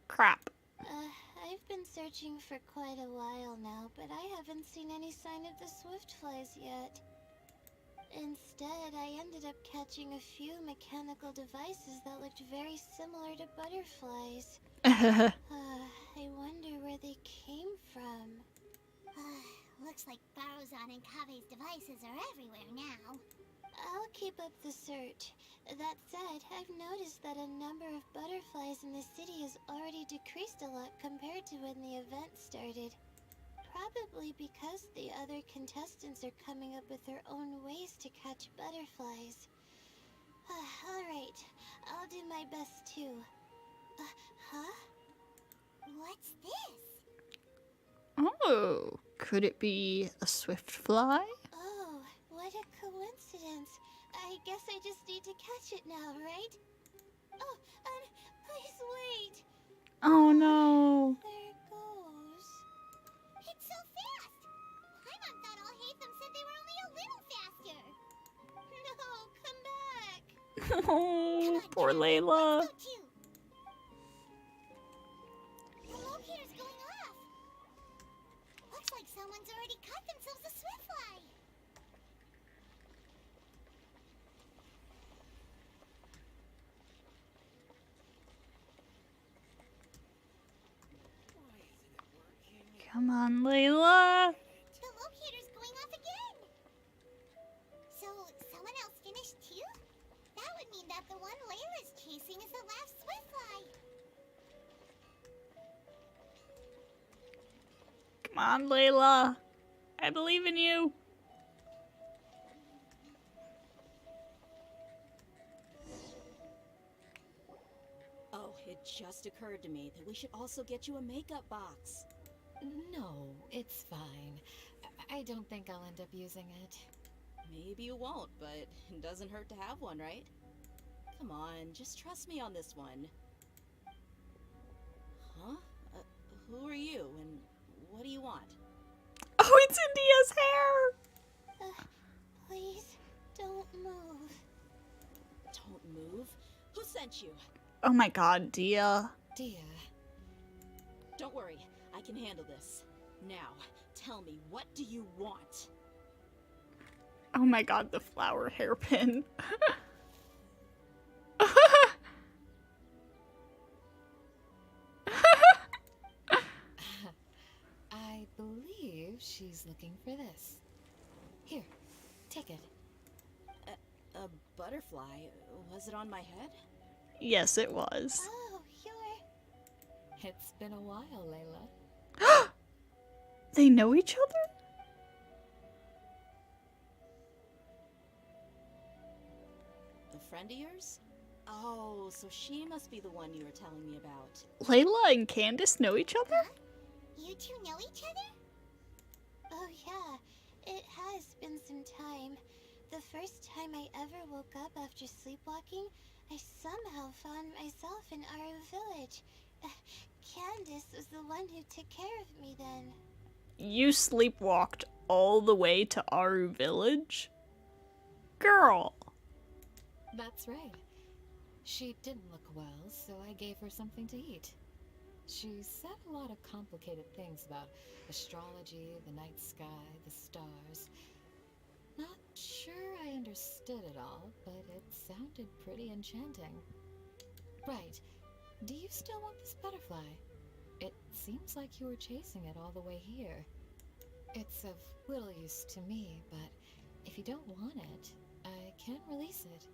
Crap. I've been searching for quite a while now, but I haven't seen any sign of the swift flies yet. Instead, I ended up catching a few mechanical devices that looked very similar to butterflies. I wonder where they came from. Looks like Faruzan and Kabe's devices are everywhere now. I'll keep up the search. That said, I've noticed that a number of butterflies in the city has already decreased a lot compared to when the event started. Probably because the other contestants are coming up with their own ways to catch butterflies. Alright, I'll do my best too. Huh? What's this? Oh, could it be a swift fly? Oh, what a coincidence. I guess I just need to catch it now, right? Oh, please wait. Oh no. There it goes. It's so fast! Paimon thought all Hatham said they were only a little faster. No, come back. Oh, poor Layla. Let's go too. The locator's going off. Looks like someone's already caught themselves a swift fly. Come on, Layla. The locator's going off again. So, someone else finished too? That would mean that the one Layla's chasing is the last swift fly. Come on, Layla. I believe in you. Oh, it just occurred to me that we should also get you a makeup box. No, it's fine. I don't think I'll end up using it. Maybe you won't, but it doesn't hurt to have one, right? Come on, just trust me on this one. Huh? Who are you, and what do you want? Oh, it's India's hair! Please, don't move. move. Who sent you? Oh my god, Dia. Dia. Don't worry, I can handle this. Now, tell me, what do you want? Oh my god, the flower hairpin. I believe she's looking for this. Here, take it. A butterfly? Was it on my head? Yes, it was. Oh, It's been a while, Layla. They know each other? A friend of yours? Oh, so she must be the one you were telling me about. Layla and Candace know each other? You two know each other? Oh yeah, it has been some time. The first time I ever woke up after sleepwalking, I somehow found myself in Aru Village. Candace was the one who took care of me then. You sleepwalked all the way to Aru Village? Girl. That's right. She didn't look well, so I gave her something to eat. She said a lot of complicated things about astrology, the night sky, the stars. Not sure I understood it all, but it sounded pretty enchanting. Right. Do you still want this butterfly? It seems like you were chasing it all the way here. It's of little use to me, but if you don't want it, I can't release it.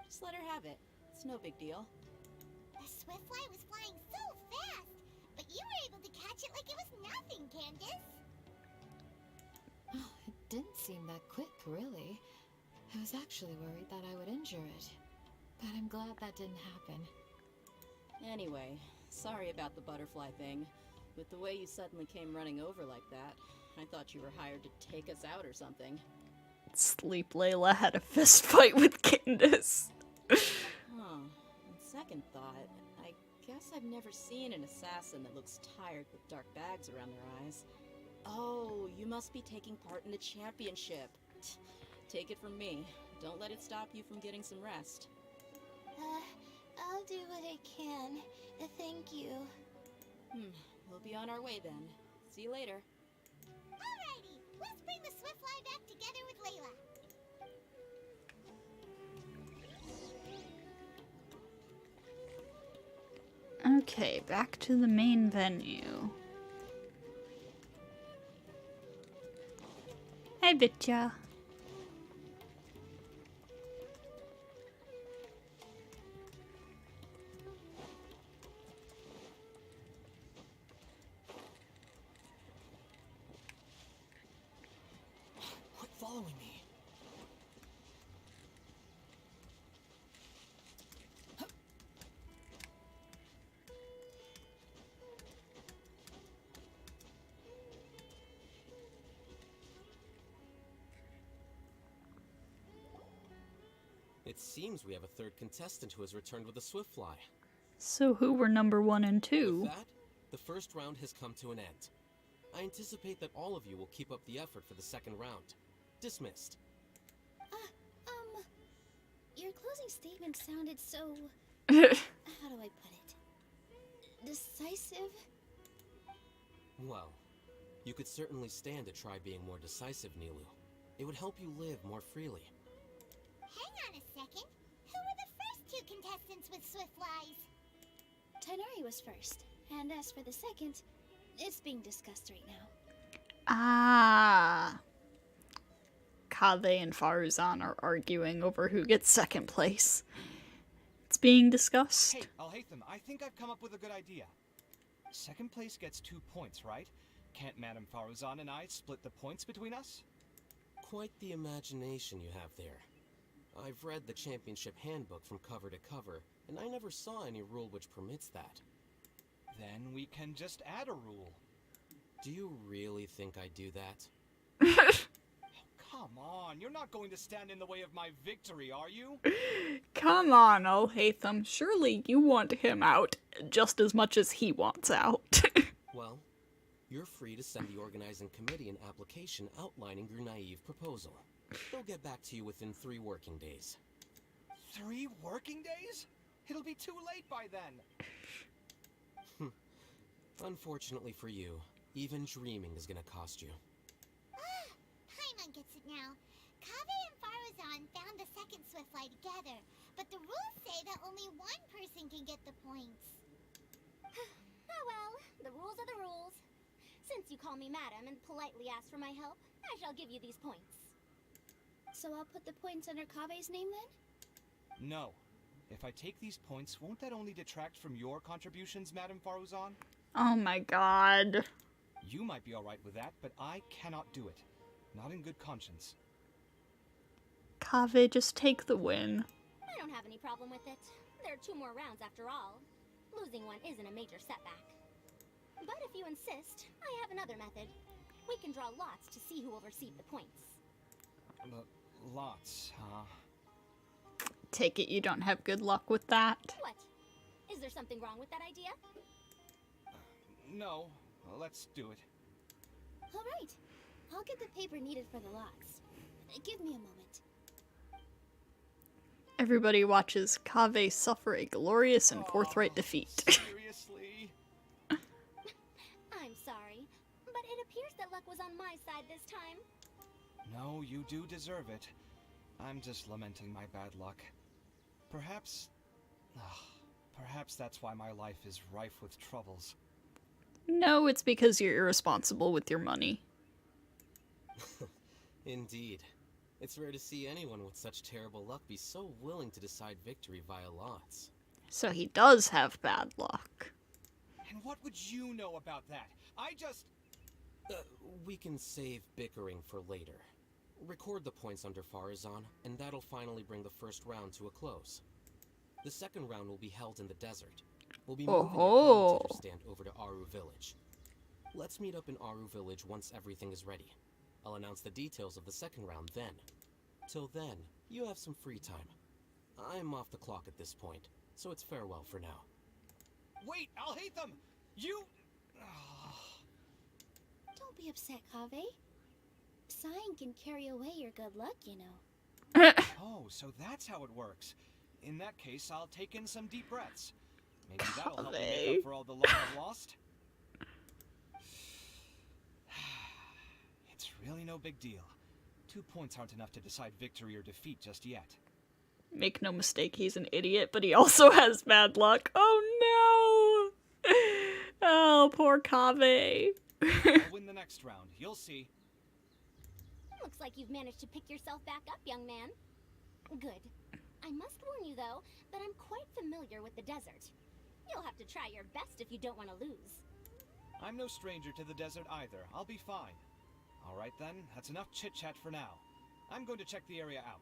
Just let her have it. It's no big deal. The Swiftfly was flying so fast, but you were able to catch it like it was nothing, Candace. Oh, it didn't seem that quick, really. I was actually worried that I would injure it, but I'm glad that didn't happen. Anyway, sorry about the butterfly thing. With the way you suddenly came running over like that, I thought you were hired to take us out or something. Sleep Layla had a fist fight with Candace. On second thought, I guess I've never seen an assassin that looks tired with dark bags around their eyes. Oh, you must be taking part in the championship. Take it from me. Don't let it stop you from getting some rest. I'll do what I can. Thank you. We'll be on our way then. See you later. Alrighty, let's bring the Swiftfly back together with Layla. Okay, back to the main venue. Hey, Bitcha. Quit following me. It seems we have a third contestant who has returned with a Swiftfly. So who were number 1 and 2? With that, the first round has come to an end. I anticipate that all of you will keep up the effort for the second round. Dismissed. Your closing statement sounded so... how do I put it? Decisive? Well, you could certainly stand to try being more decisive, Nilu. It would help you live more freely. Hang on a second. Who were the first 2 contestants with Swiftflies? Tighnari was first, and as for the second, it's being discussed right now. Ah. Kaveh and Faruzan are arguing over who gets second place. It's being discussed. Hey, Alhaitham, I think I've come up with a good idea. Second place gets 2 points, right? Can't Madame Faruzan and I split the points between us? Quite the imagination you have there. I've read the championship handbook from cover to cover, and I never saw any rule which permits that. Then we can just add a rule. Do you really think I'd do that? Come on, you're not going to stand in the way of my victory, are you? Come on, Alhaitham. Surely you want him out just as much as he wants out. Well, you're free to send the organizing committee an application outlining your naive proposal. They'll get back to you within 3 working days. 3 working days? It'll be too late by then. Unfortunately for you, even dreaming is gonna cost you. Paimon gets it now. Kaveh and Faruzan found the second Swiftfly together, but the rules say that only one person can get the points. Oh well, the rules are the rules. Since you call me madam and politely ask for my help, I shall give you these points. So I'll put the points under Kaveh's name then? No. If I take these points, won't that only detract from your contributions, Madame Faruzan? Oh my god. You might be alright with that, but I cannot do it. Not in good conscience. Kaveh, just take the win. I don't have any problem with it. There are 2 more rounds after all. Losing one isn't a major setback. But if you insist, I have another method. We can draw lots to see who will receive the points. Lots, huh? Take it you don't have good luck with that. What? Is there something wrong with that idea? No. Let's do it. All right. I'll get the paper needed for the lots. Give me a moment. Everybody watches Kaveh suffer a glorious and forthright defeat. Seriously? I'm sorry, but it appears that luck was on my side this time. No, you do deserve it. I'm just lamenting my bad luck. Perhaps that's why my life is rife with troubles. No, it's because you're irresponsible with your money. Indeed. It's rare to see anyone with such terrible luck be so willing to decide victory via lots. So he does have bad luck. And what would you know about that? I just... We can save bickering for later. Record the points under Faruzan, and that'll finally bring the first round to a close. The second round will be held in the desert. We'll be moving your commentator stand over to Aru Village. Let's meet up in Aru Village once everything is ready. I'll announce the details of the second round then. Till then, you have some free time. I'm off the clock at this point, so it's farewell for now. Wait, I'll hate them! You... Don't be upset, Kaveh. Sighing can carry away your good luck, you know. Oh, so that's how it works. In that case, I'll take in some deep breaths. Maybe that'll help me make up for all the luck I've lost. It's really no big deal. 2 points aren't enough to decide victory or defeat just yet. Make no mistake, he's an idiot, but he also has bad luck. Oh no! Oh, poor Kaveh. I'll win the next round. You'll see. Looks like you've managed to pick yourself back up, young man. Good. I must warn you, though, that I'm quite familiar with the desert. You'll have to try your best if you don't want to lose. I'm no stranger to the desert either. I'll be fine. All right then, that's enough chit-chat for now. I'm going to check the area out.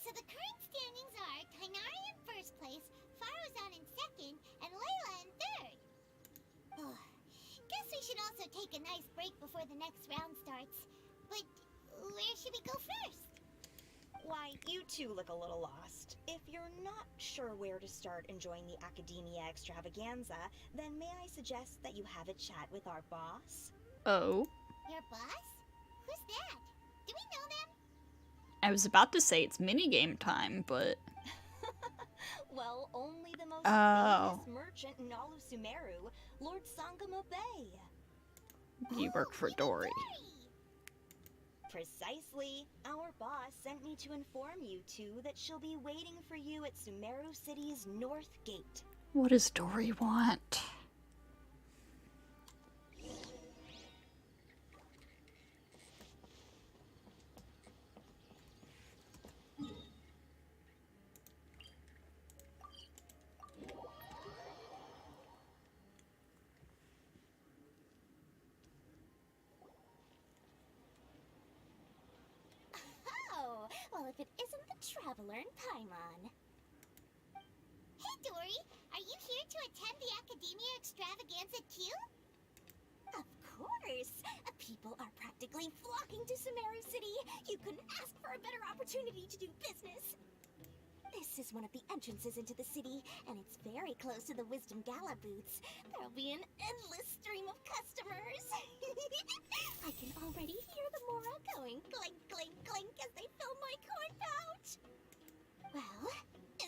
So the current standings are Tainari in first place, Faruzan in second, and Layla in third. Guess we should also take a nice break before the next round starts. But where should we go first? Why, you two look a little lost. If you're not sure where to start enjoying the Akademiya Extravaganza, then may I suggest that you have a chat with our boss? Oh. Your boss? Who's that? Do we know them? I was about to say it's minigame time, but... Well, only the most famous merchant in all of Sumeru, Lord Sangamo Bay. You work for Dory. Precisely. Our boss sent me to inform you two that she'll be waiting for you at Sumeru City's North Gate. What does Dory want? Well, if it isn't the Traveler in Paimon. Hey, Dory! Are you here to attend the Akademiya Extravaganza too? Of course! People are practically flocking to Sumeru City! You couldn't ask for a better opportunity to do business! This is one of the entrances into the city, and it's very very close to the Wisdom Gala booths, there'll be an endless stream of customers. I can already hear the Mora going clink, clink, clink as they fill my coin pouch. Well,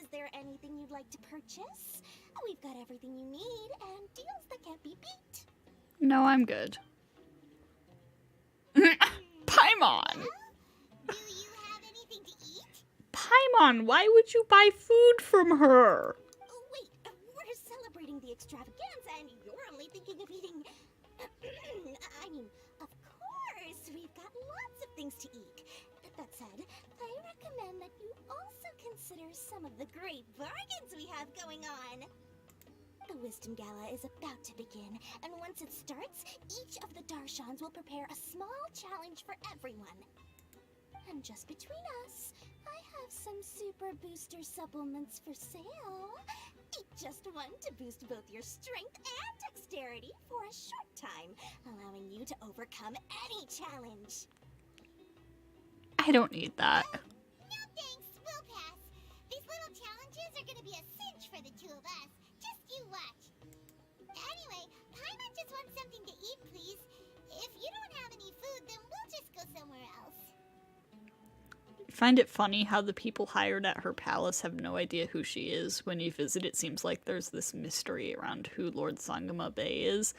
is there anything you'd like to purchase? We've got everything you need and deals that can't be beat. No, I'm good. Paimon! Do you have anything to eat? Paimon, why would you buy food from her? Oh, wait, we're celebrating the extravaganza and you're only thinking of eating... I mean, of course, we've got lots of things to eat. That said, I recommend that you also consider some of the great bargains we have going on. The Wisdom Gala is about to begin, and once it starts, each of the Darshans will prepare a small challenge for everyone. And just between us, I have some super booster supplements for sale. Eat just one to boost both your strength and dexterity for a short time, allowing you to overcome any challenge. I don't need that. No thanks, we'll pass. These little challenges are gonna be a cinch for the two of us. Just you watch. Anyway, Paimon just wants something to eat, please. If you don't have any food, then we'll just go somewhere else. I find it funny how the people hired at her palace have no idea who she is. When you visit, it seems like there's this mystery around who Lord Sangama Bay is.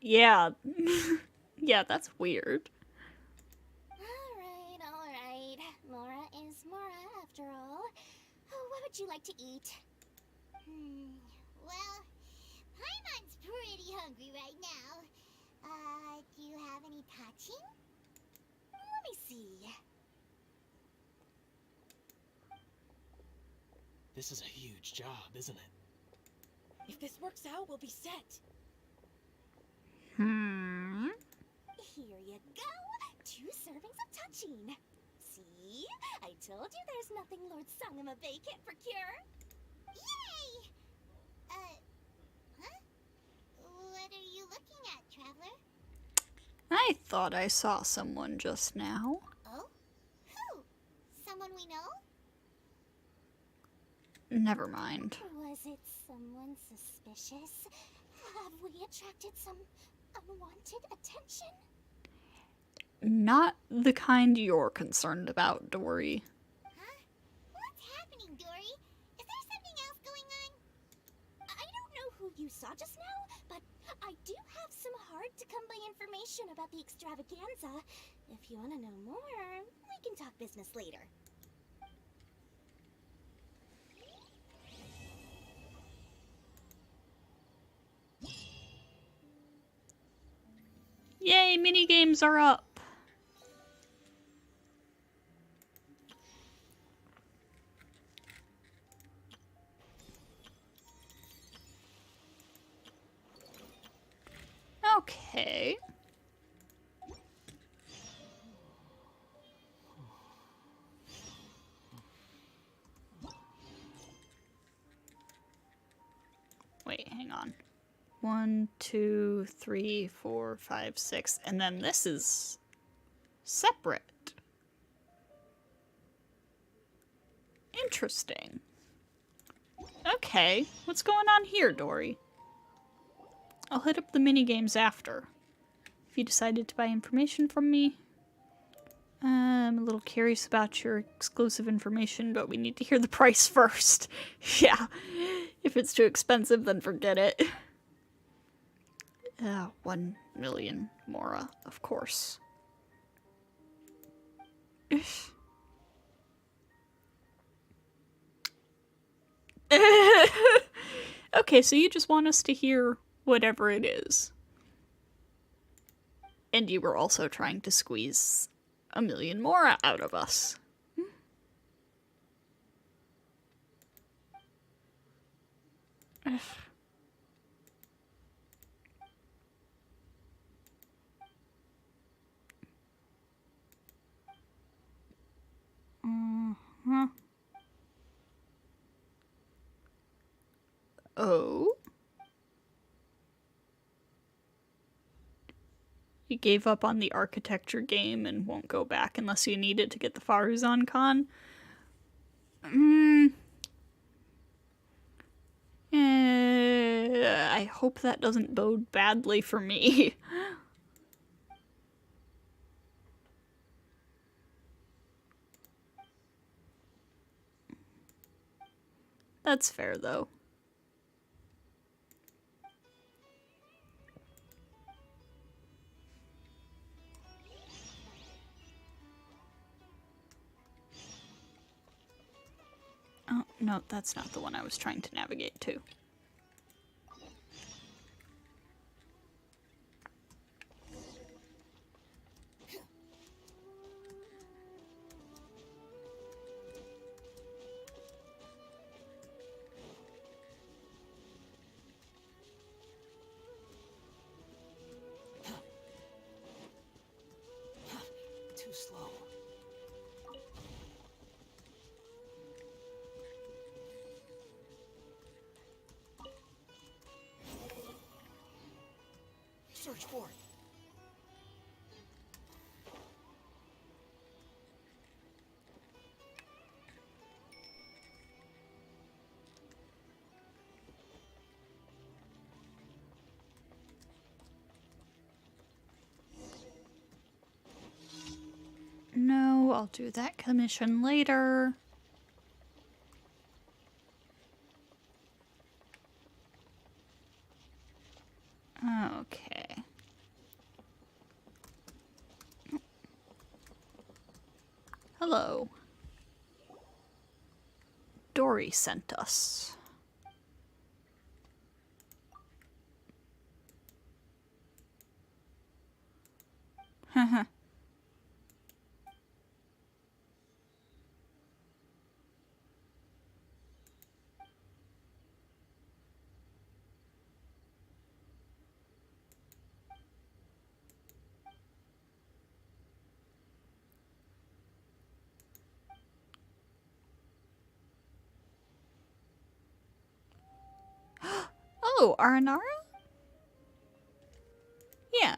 Yeah. Yeah, that's weird. Alright. Mora is Mora, after all. Oh, what would you like to eat? Well, Paimon's pretty hungry right now. Do you have any touching? Let me see. This is a huge job, isn't it? If this works out, we'll be set. Here you go. 2 servings of touching. See? I told you there's nothing Lord Sangama Bay can't procure. Yay! Huh? What are you looking at, Traveler? I thought I saw someone just now. Oh? Who? Someone we know? Never mind. Was it someone suspicious? Have we attracted some unwanted attention? Not the kind you're concerned about, Dory. Huh? What's happening, Dory? Is there something else going on? I don't know who you saw just now, but I do have some hard-to-come-by information about the extravaganza. If you want to know more, we can talk business later. Yay, minigames are up! Okay. Wait, hang on. 1, 2, 3, 4, 5, 6, and then this is separate. Interesting. Okay, what's going on here, Dory? I'll hit up the minigames after. If you decided to buy information from me, I'm a little curious about your exclusive information, but we need to hear the price first. Yeah, if it's too expensive, then forget it. 1 million Mora, of course. Okay, so you just want us to hear whatever it is. And you were also trying to squeeze 1 million Mora out of us. Oh? You gave up on the architecture game and won't go back unless you need it to get the Faruzan Khan? I hope that doesn't bode badly for me. That's fair, though. Oh, no, that's not the one I was trying to navigate to. Too slow. Search for it. No, I'll do that commission later. Okay. Hello. Dory sent us. Haha. Oh, Aranara? Yeah.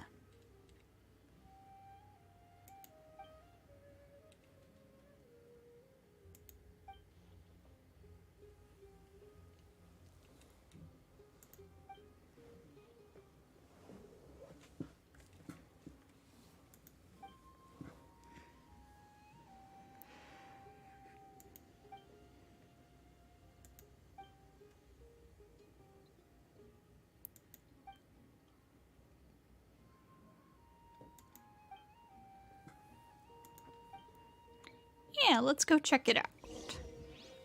Yeah, let's go check it out.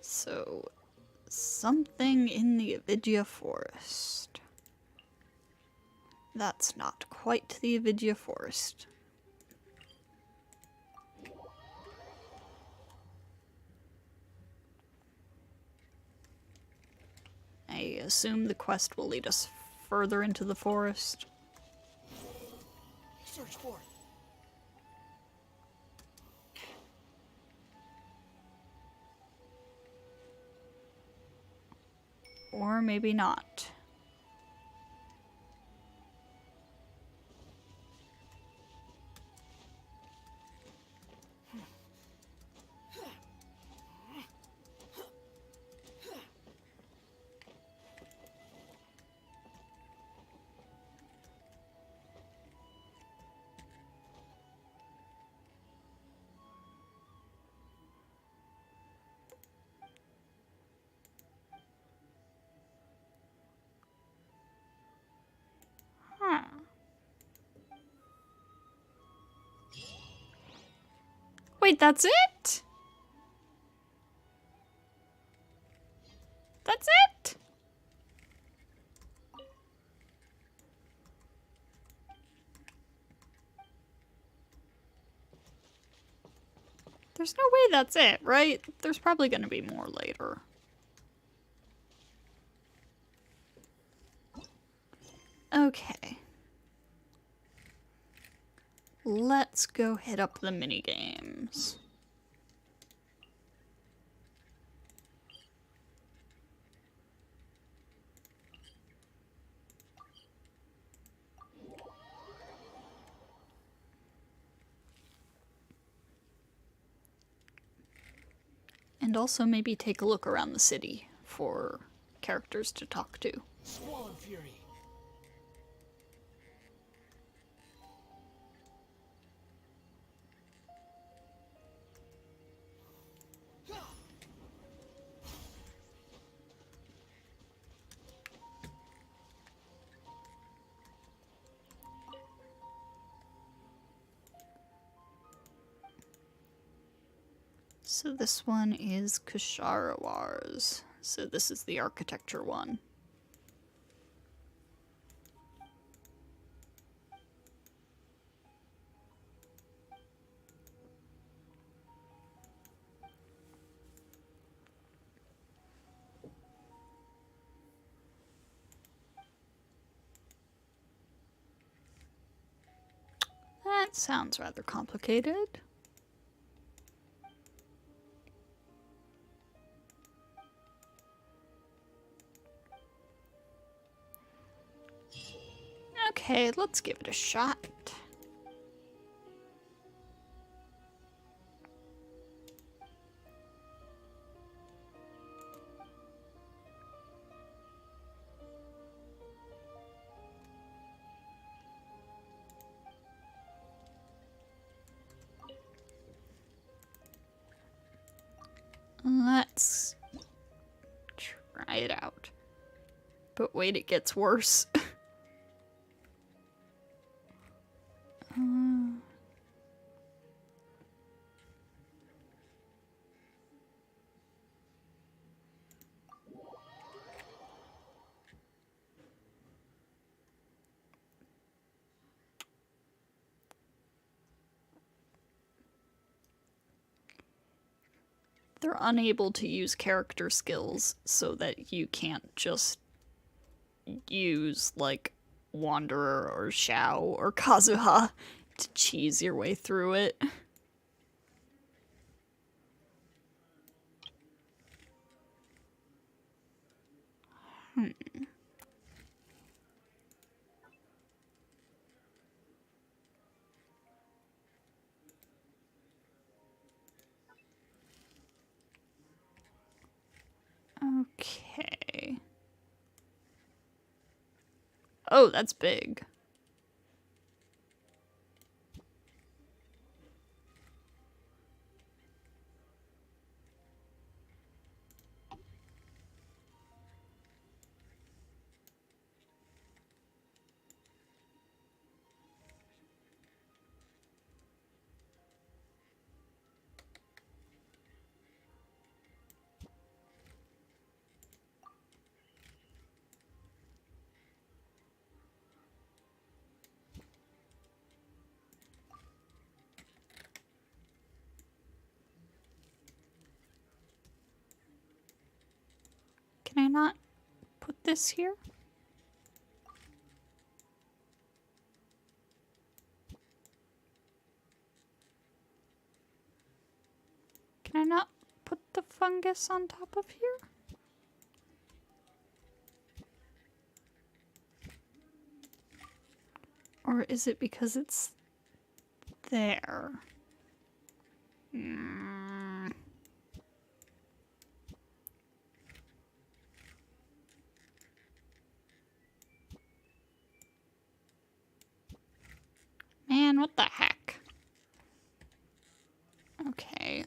So, something in the Avidya Forest. That's not quite the Avidya Forest. I assume the quest will lead us further into the forest. Search for it. Or maybe not. Huh. Wait, that's it? That's it? There's no way that's it, right? There's probably gonna be more later. Okay. Let's go hit up the minigames. And also maybe take a look around the city for characters to talk to. Squall and Fury. So this one is Kusharawars. So this is the architecture one. That sounds rather complicated. Okay, let's give it a shot. Let's try it out. But wait, it gets worse. They're unable to use character skills so that you can't just use, like, Wanderer or Xiao or Kazuha to cheese your way through it. Okay. Oh, that's big. Can I not put this here? Can I not put the fungus on top of here? Or is it because it's there? Man, what the heck? Okay,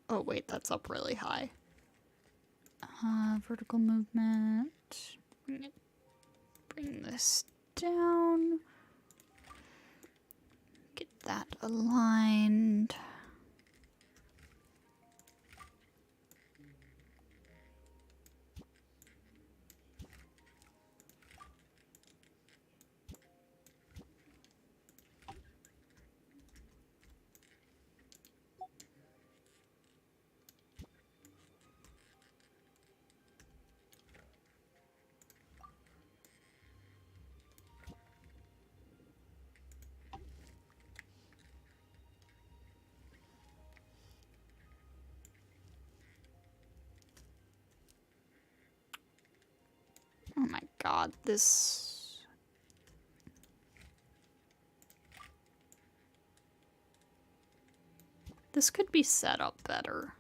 Oh wait, that's up really high. Vertical movement. Bring this down. Get that aligned. Oh my god, this... This could be set up better.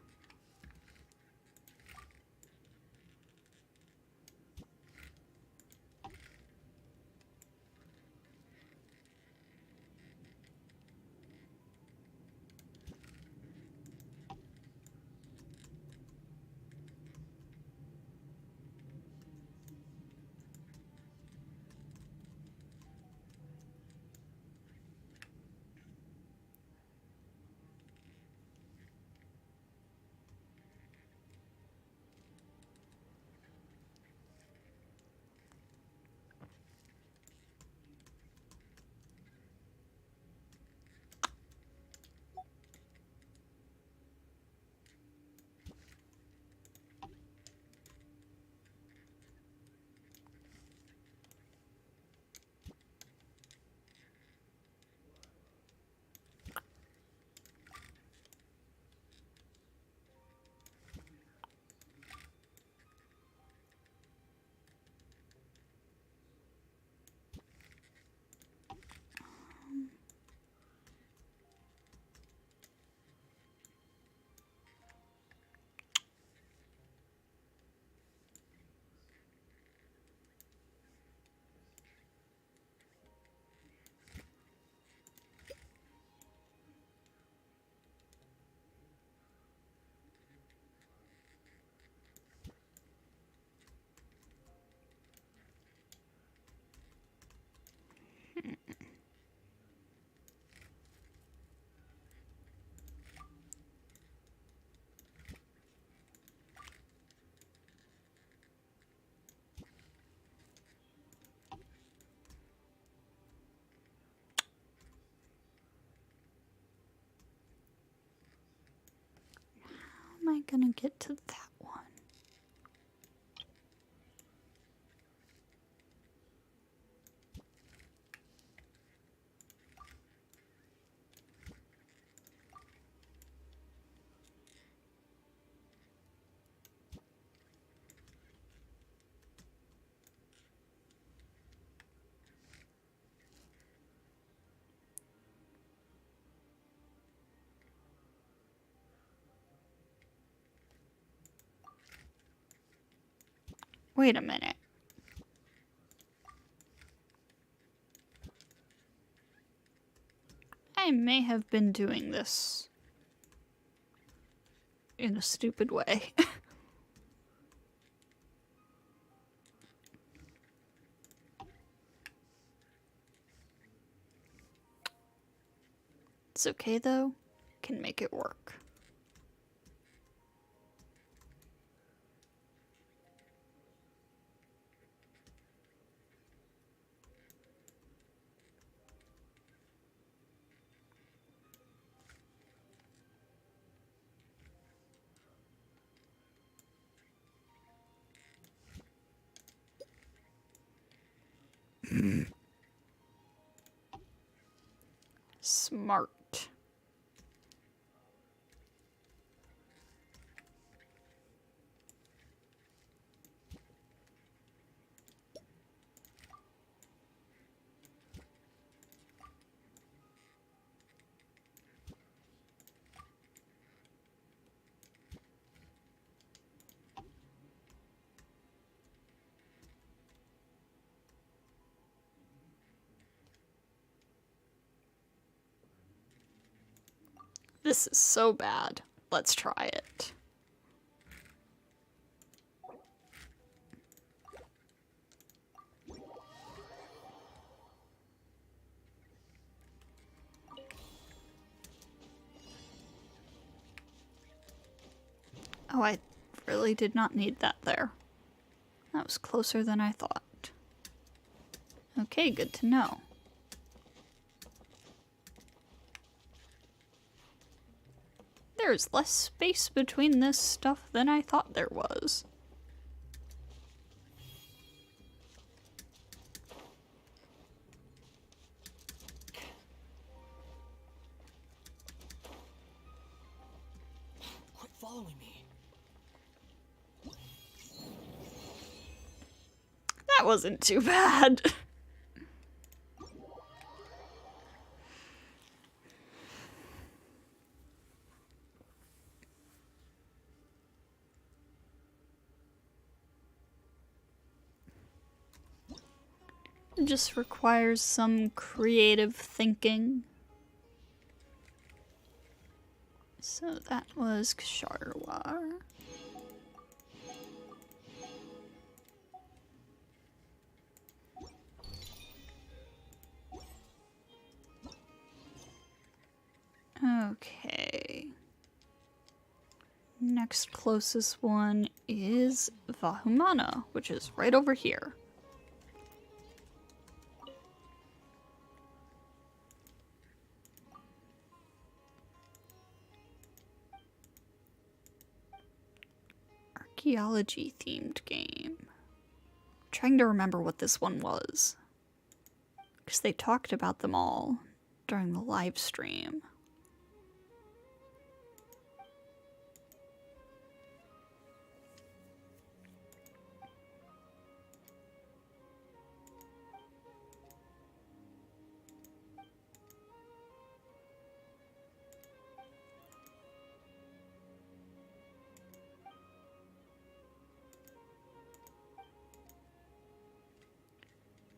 How am I gonna get to that one? Wait a minute. I may have been doing this in a stupid way. It's okay though. Can make it work. Smart. This is so bad. let's try it. Oh, I really did not need that there. That was closer than I thought. Okay, good to know. There's less space between this stuff than I thought there was. Quit following me. That wasn't too bad. It just requires some creative thinking. So that was Ksharwar. Okay. Next closest one is Vahumana, which is right over here. Archaeology themed game. I'm trying to remember what this one was, because they talked about them all during the live stream.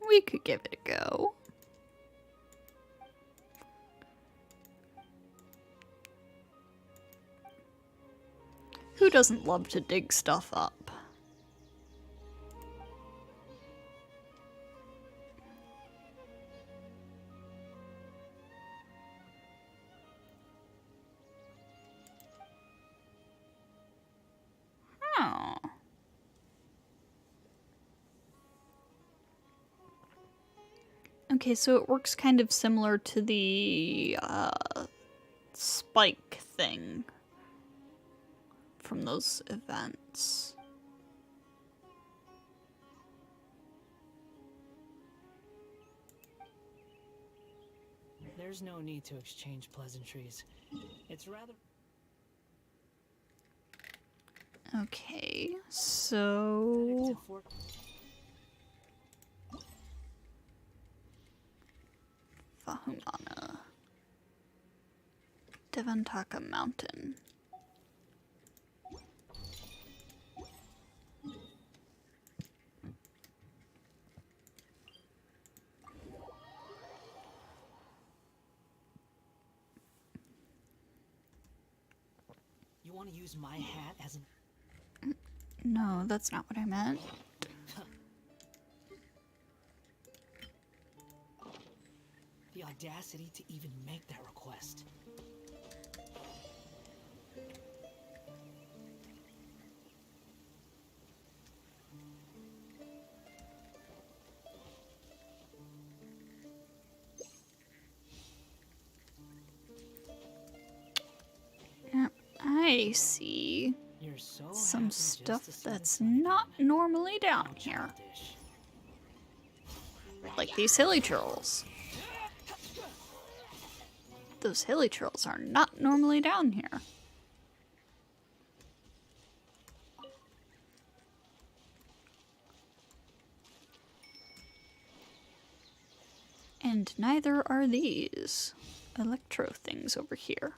We could give it a go. Who doesn't love to dig stuff up? Oh. Okay, so it works kind of similar to the spike thing from those events. There's no need to exchange pleasantries. It's rather... Okay, so... Vahumana. Devantaka Mountain. You want to use my hat as an... No, that's not what I meant. The audacity to even make that request. I see some stuff that's not normally down here. Like these hilly trolls. Those hilly trolls are not normally down here. And neither are these electro things over here.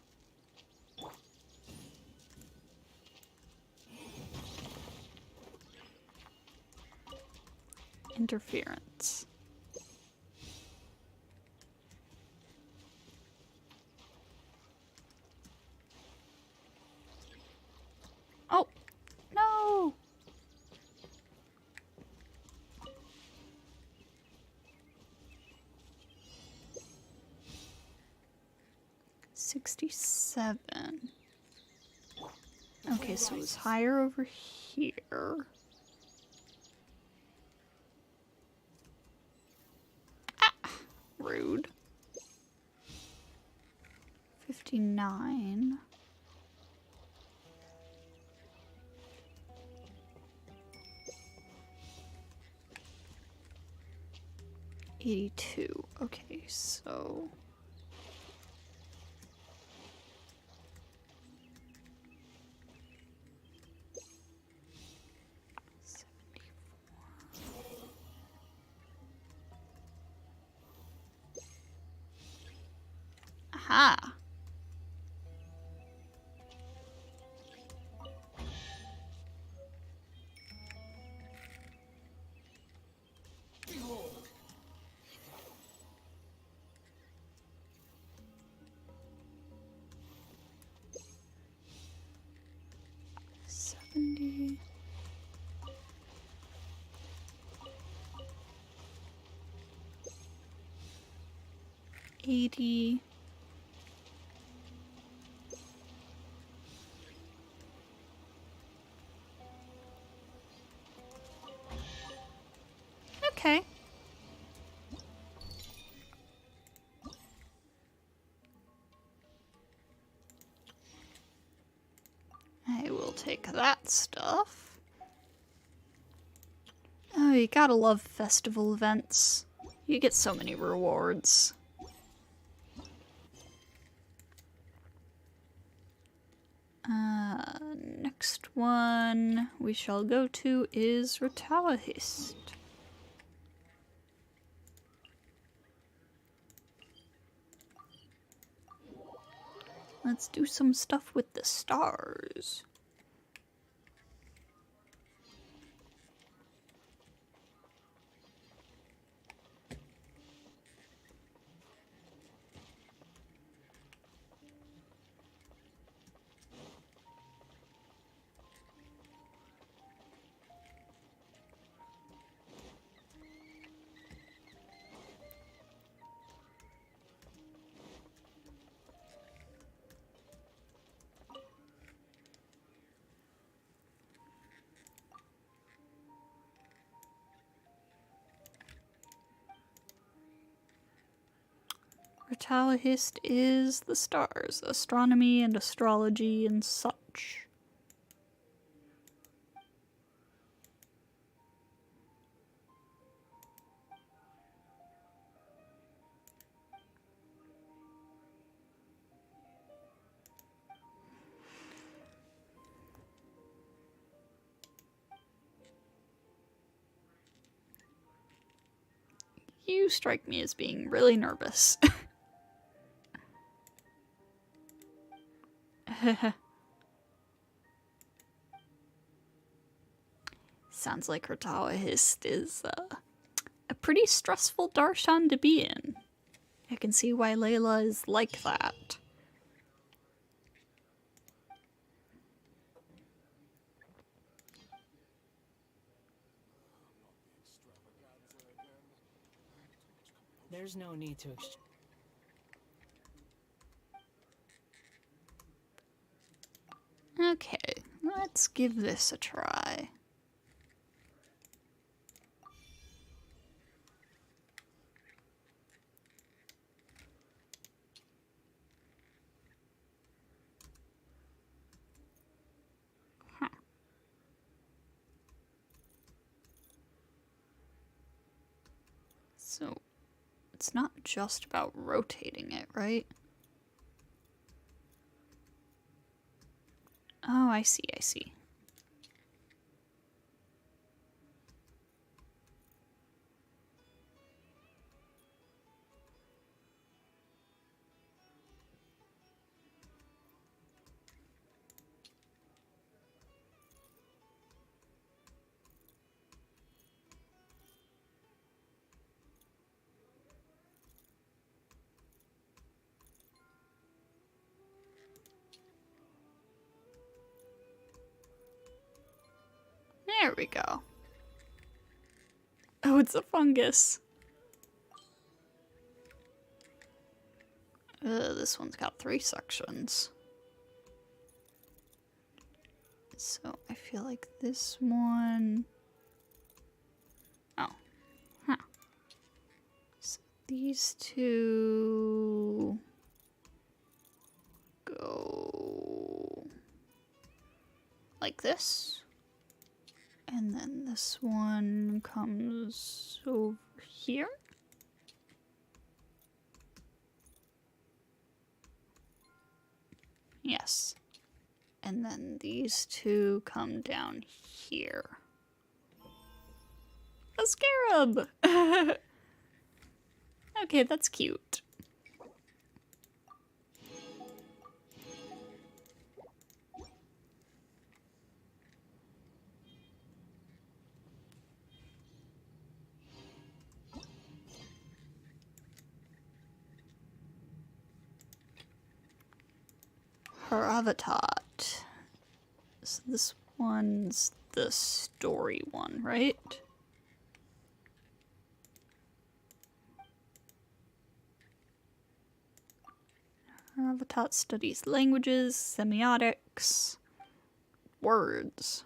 Interference. 67. Okay, so it's higher over here. Ah, rude. 59. $82. Okay, so aha. $70. 80. Okay. I will take that stuff. Oh, you gotta love festival events. You get so many rewards. Next one we shall go to is Retaliahist. Let's do some stuff with the stars. Retaliahist is the stars, astronomy and astrology and such. You strike me as being really nervous. Sounds like Retaliahist is a pretty stressful Darshan to be in. I can see why Layla is like that. There's no need to Okay, let's give this a try. So, it's not just about rotating it, right? Oh, I see, I see. There we go. Oh, it's a fungus. This one's got 3 sections. So I feel like this one... Oh. Huh. So these two... go... like this. And then this one comes over here. Yes. And then these two come down here. A scarab! Okay, that's cute. Her avatar. So this one's the story one, right? Her avatar studies languages, semiotics, words.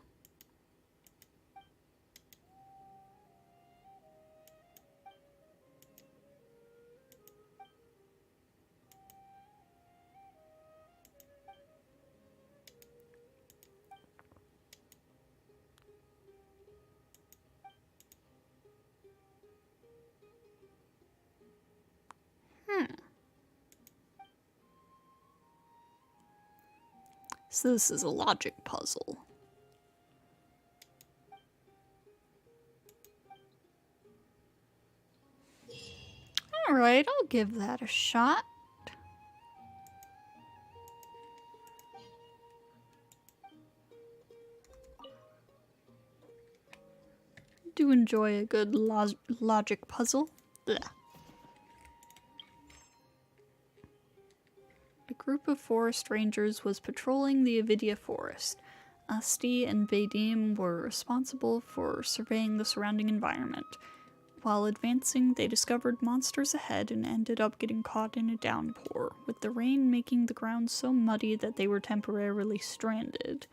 So this is a logic puzzle. Alright, I'll give that a shot. Do enjoy a good logic puzzle. Blech. A group of forest rangers was patrolling the Avidia forest. Asti and Baidim were responsible for surveying the surrounding environment. While advancing, they discovered monsters ahead and ended up getting caught in a downpour, with the rain making the ground so muddy that they were temporarily stranded.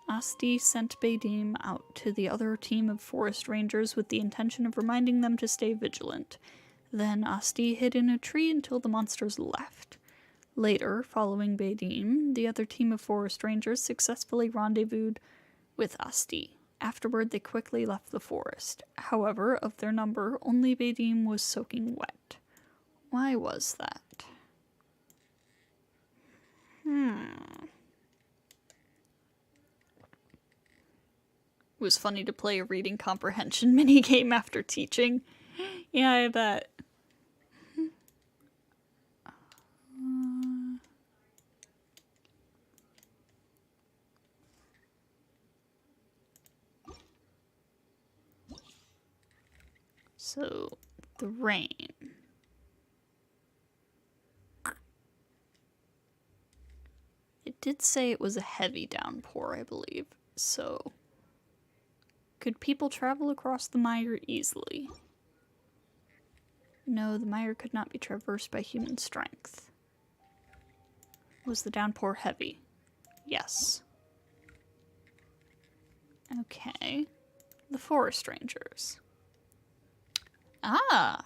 Asti sent Baidim out to the other team of forest rangers with the intention of reminding them to stay vigilant. Then Asti hid in a tree until the monsters left. Later, following Baidim, the other team of forest rangers successfully rendezvoused with Asti. Afterward, they quickly left the forest. However, of their number, only Baidim was soaking wet. Why was that? It was funny to play a reading comprehension minigame after teaching. Yeah, I bet. So, the rain. It did say it was a heavy downpour, I believe. So, could people travel across the mire easily? No, the mire could not be traversed by human strength. Was the downpour heavy? Yes. Okay. The forest rangers. Ah!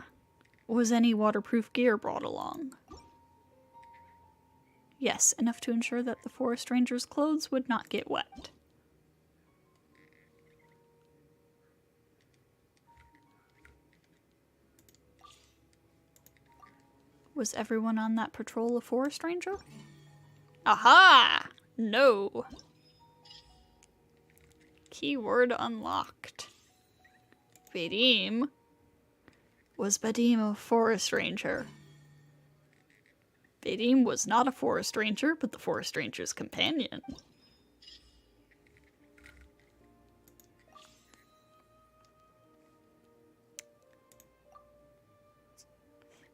Was any waterproof gear brought along? Yes, enough to ensure that the forest rangers' clothes would not get wet. Was everyone on that patrol a forest ranger? Aha! No. Keyword unlocked. Baidim. Was Baidim a forest ranger? Baidim was not a forest ranger, but the forest ranger's companion.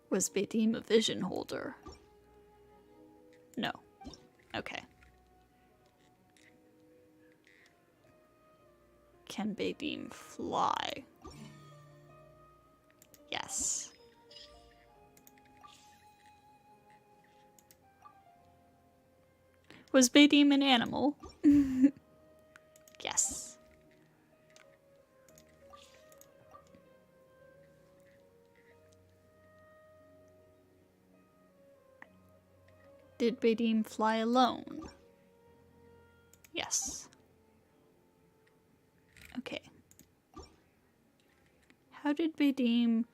Was Baidim a vision holder? No. Okay. Can Baidim fly? Yes. Was Baydim an animal? Yes. Did Baydim fly alone? Yes. Okay. How did Baydim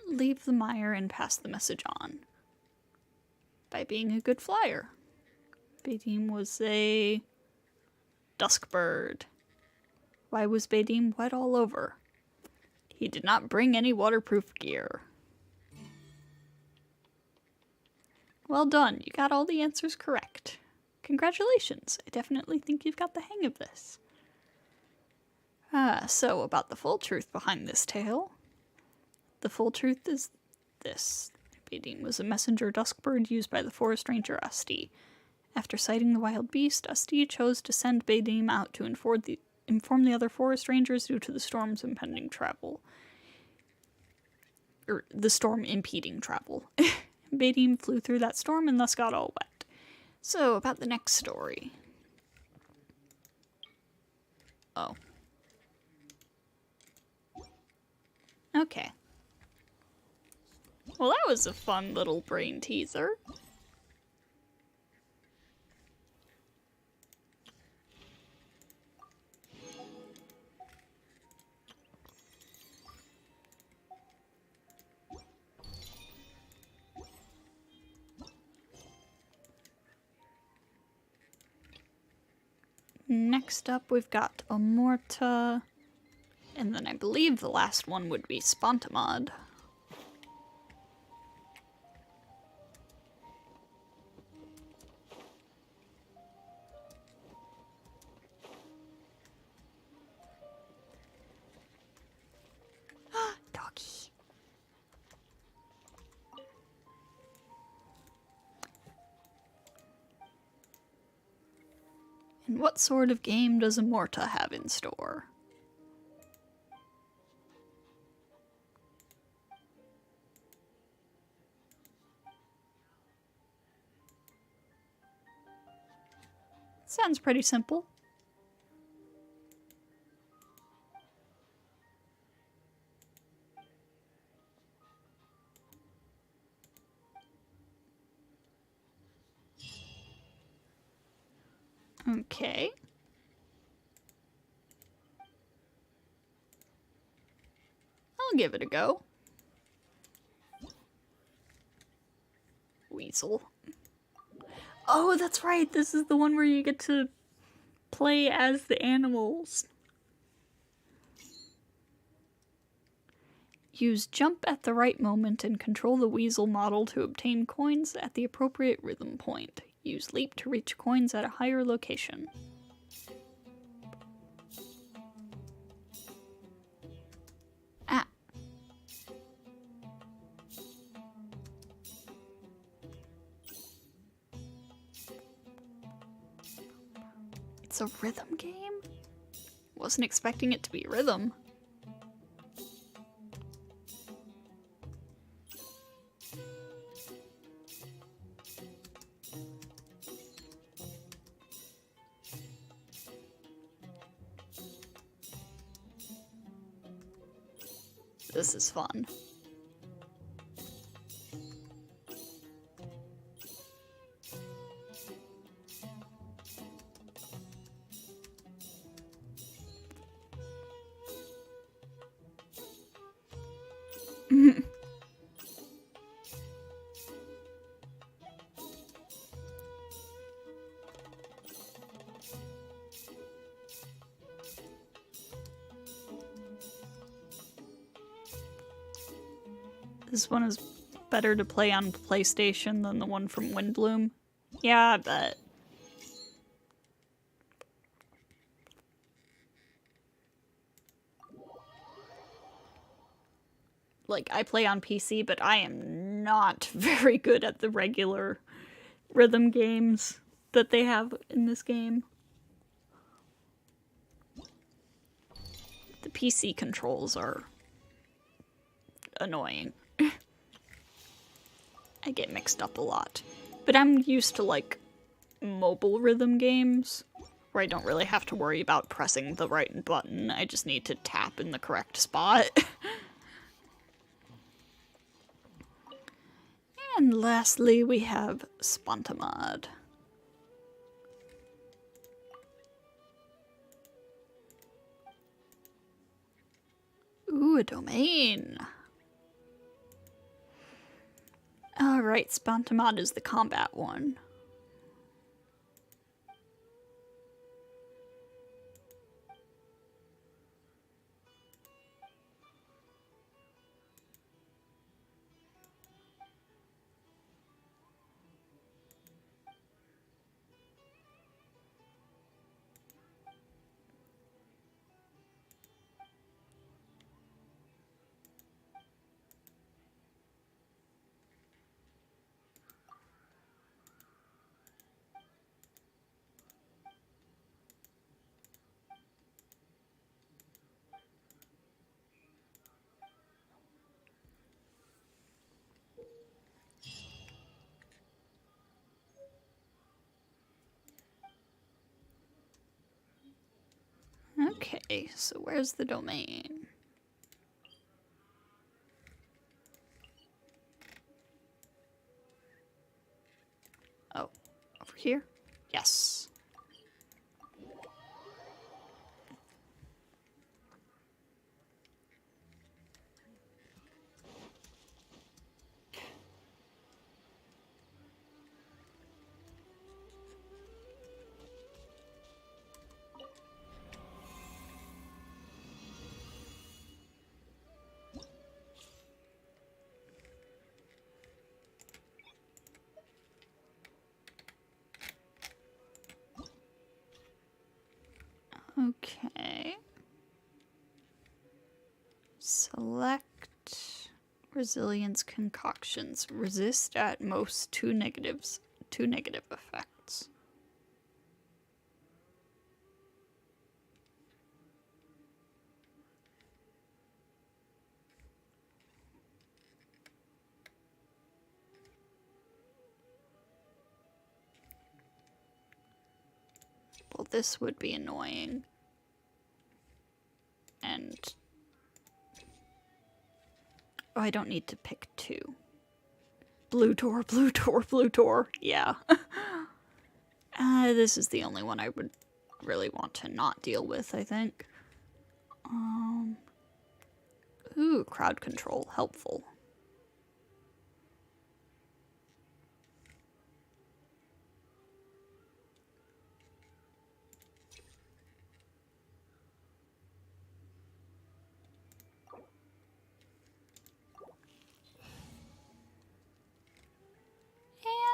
leave the mire and pass the message on? By being a good flyer. Baydim was a dusk bird. Why was Baydim wet all over? He did not bring any waterproof gear. Well done, you got all the answers correct. Congratulations, I definitely think you've got the hang of this. So about the full truth behind this tale. The full truth is this. Baydim was a messenger dusk bird used by the forest ranger Asti. After sighting the wild beast, Asti chose to send Baydim out to inform the other forest rangers due to the storm's impending travel. The storm impeding travel. Baydim flew through that storm and thus got all wet. So, about the next story. Oh. Okay. Well, that was a fun little brain teaser. Next up, we've got Amorta, and then I believe the last one would be Spontamod. Doggy. And what sort of game does Amorta have in store? Sounds pretty simple. Okay. I'll give it a go. Weasel. Oh, that's right. This is the one where you get to play as the animals. Use jump at the right moment and control the weasel model to obtain coins at the appropriate rhythm point. Use leap to reach coins at a higher location. Ah. It's a rhythm game? Wasn't expecting it to be rhythm. This is fun. This one is better to play on PlayStation than the one from Windbloom. Yeah, I bet. Like, I play on PC, but I am not very good at the regular rhythm games that they have in this game. The PC controls are annoying. I get mixed up a lot. But I'm used to, like, mobile rhythm games, where I don't really have to worry about pressing the right button. I just need to tap in the correct spot. And lastly, we have Spontamod. Ooh, a domain. Alright, Spontamod is the combat one. Okay, so where's the domain? Oh, over here? Yes. Okay. Select resilience concoctions. Resist at most two negative effects. Well, this would be annoying. And oh, I don't need to pick two. Blue door, blue door, blue door. Yeah. This is the only one I would really want to not deal with, I think. Ooh, crowd control. Helpful.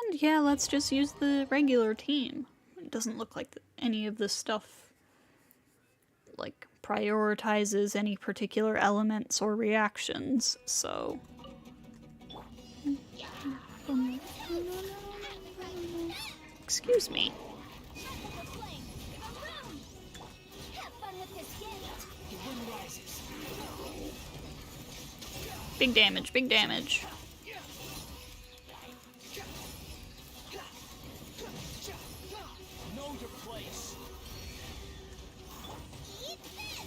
And yeah, let's just use the regular team. It doesn't look like any of this stuff like prioritizes any particular elements or reactions, so excuse me. Big damage, big damage. Know your place. Eat this!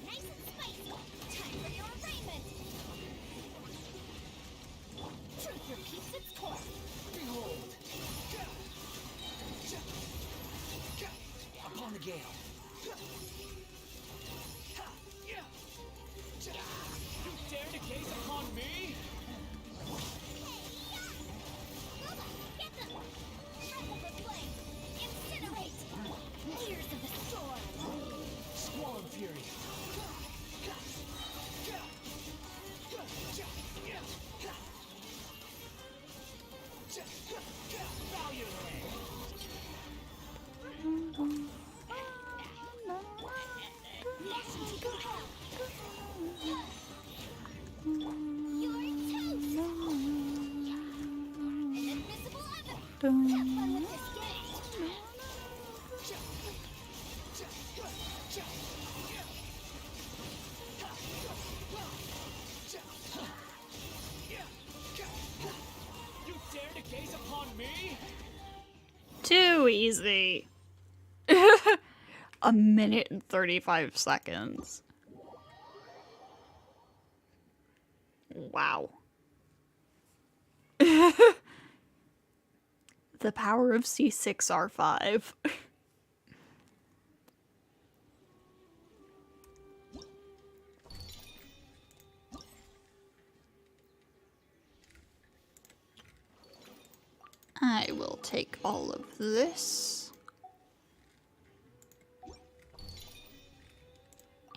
Nice and spicy. Time for your arraignment. Truth repeats its course. Behold. Upon the gale. You dare to gaze upon me? Get them! Triple the flame! Incinerate! Ears of the storm! Squall and fury. You're A minute and 35 seconds. Wow. The power of C6R5. I will take all of this.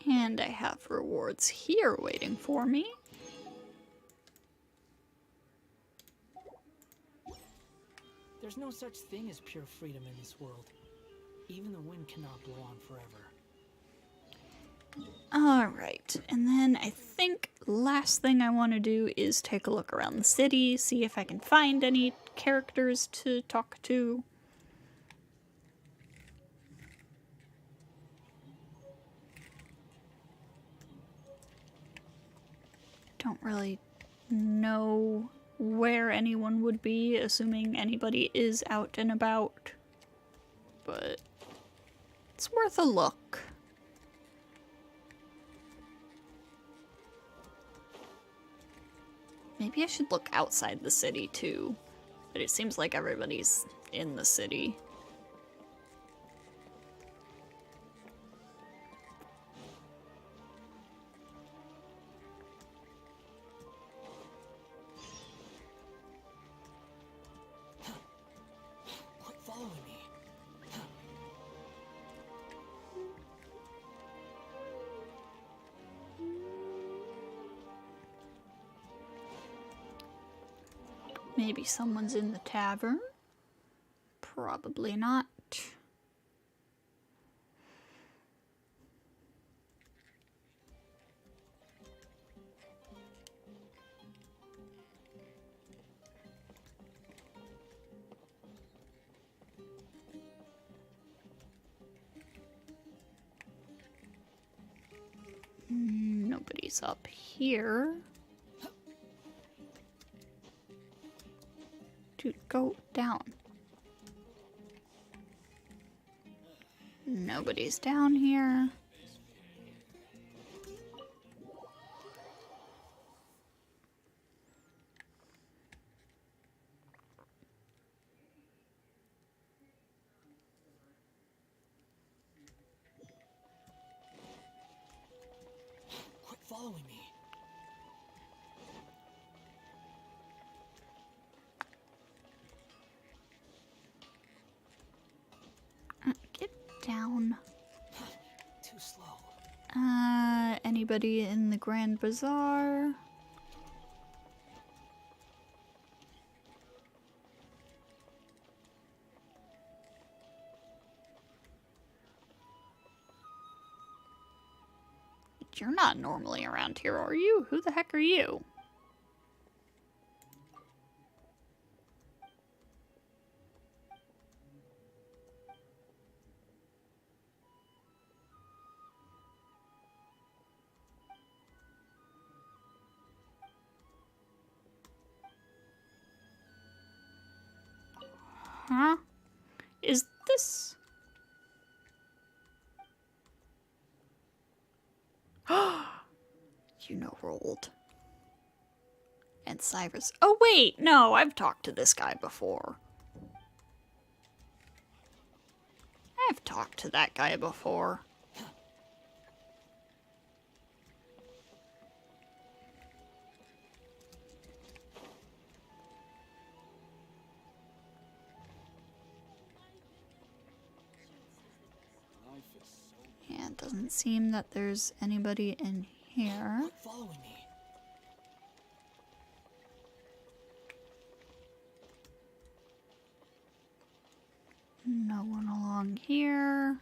And I have rewards here waiting for me. There's no such thing as pure freedom in this world. Even the wind cannot blow on forever. Alright, and then I think last thing I want to do is take a look around the city, see if I can find any characters to talk to. Don't really know where anyone would be, assuming anybody is out and about. But it's worth a look. Maybe I should look outside the city too, but it seems like everybody's in the city. Quit following me. Maybe someone's in the tavern. Probably not. Nobody's up here. Dude, go down. Nobody's down here. Quit following me. Get down. Too slow. Anybody in the Grand Bazaar? You're not normally around here, are you? Who the heck are you? Huh? Is this... You rolled. And Cyrus... Oh wait, no, I've talked to this guy before. I've talked to that guy before. Yeah, it doesn't seem that there's anybody in here. Quit following me. No one along here.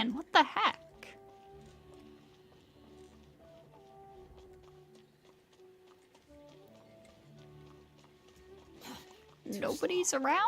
again. What the heck? Nobody's around?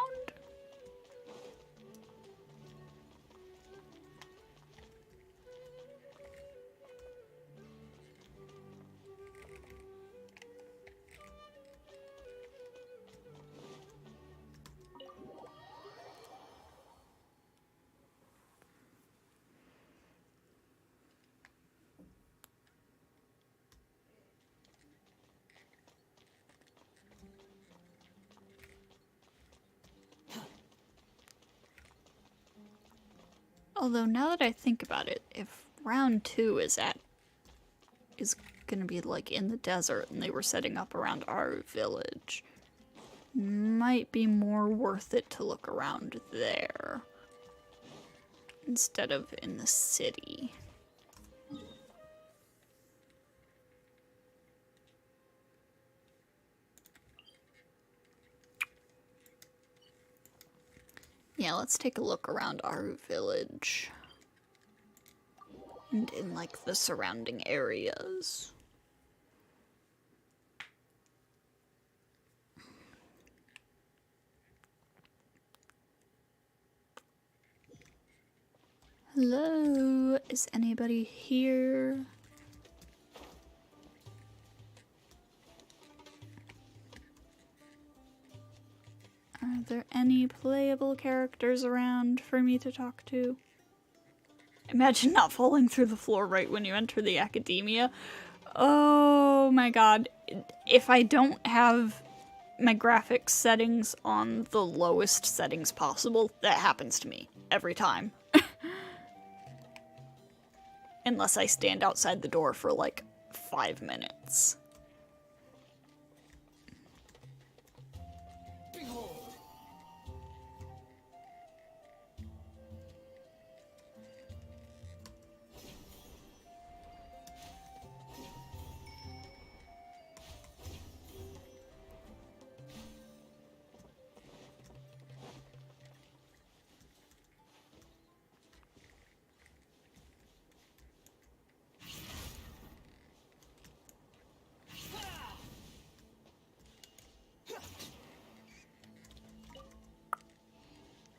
Although now that I think about it, if round 2 is gonna be like in the desert and they were setting up around our village, might be more worth it to look around there instead of in the city. Yeah, let's take a look around our village. And in, like, the surrounding areas. Hello? Is anybody here? Are there any playable characters around for me to talk to? Imagine not falling through the floor right when you enter the Akademiya. Oh my god. If I don't have my graphics settings on the lowest settings possible, that happens to me every time. Unless I stand outside the door for like 5 minutes.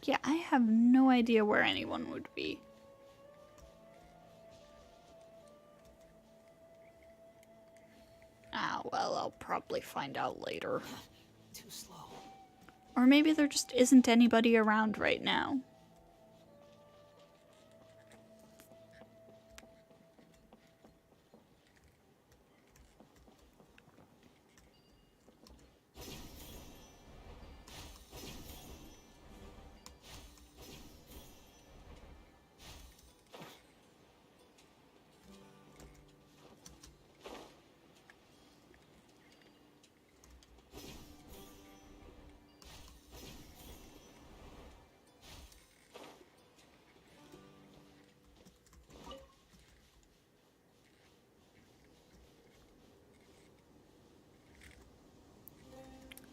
Yeah, I have no idea where anyone would be. Ah, well, I'll probably find out later. Too slow. Or maybe there just isn't anybody around right now.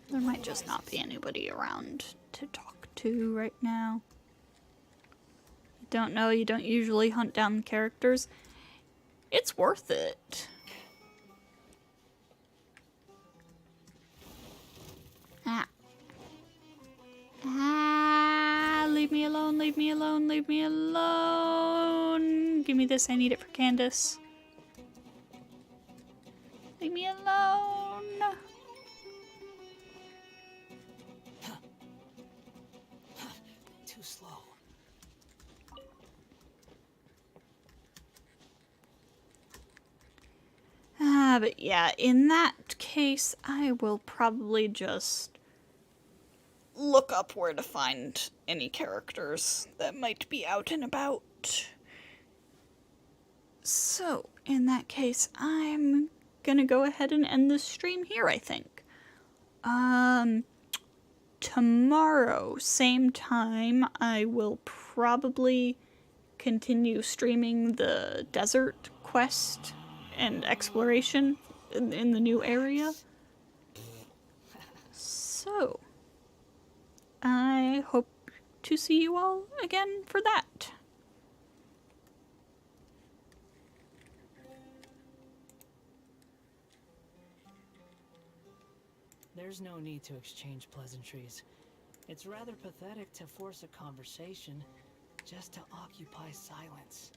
There might just not be anybody around to talk to right now. You don't know, you don't usually hunt down characters. It's worth it. Leave me alone, leave me alone, leave me alone. Give me this, I need it for Candace. Leave me alone. Too slow. But yeah, in that case, I will probably just look up where to find any characters that might be out and about. So, in that case, I'm gonna go ahead and end this stream here, I think. Tomorrow, same time, I will probably continue streaming the desert quest and exploration in the new area. So, I hope to see you all again for that. There's no need to exchange pleasantries. It's rather pathetic to force a conversation just to occupy silence.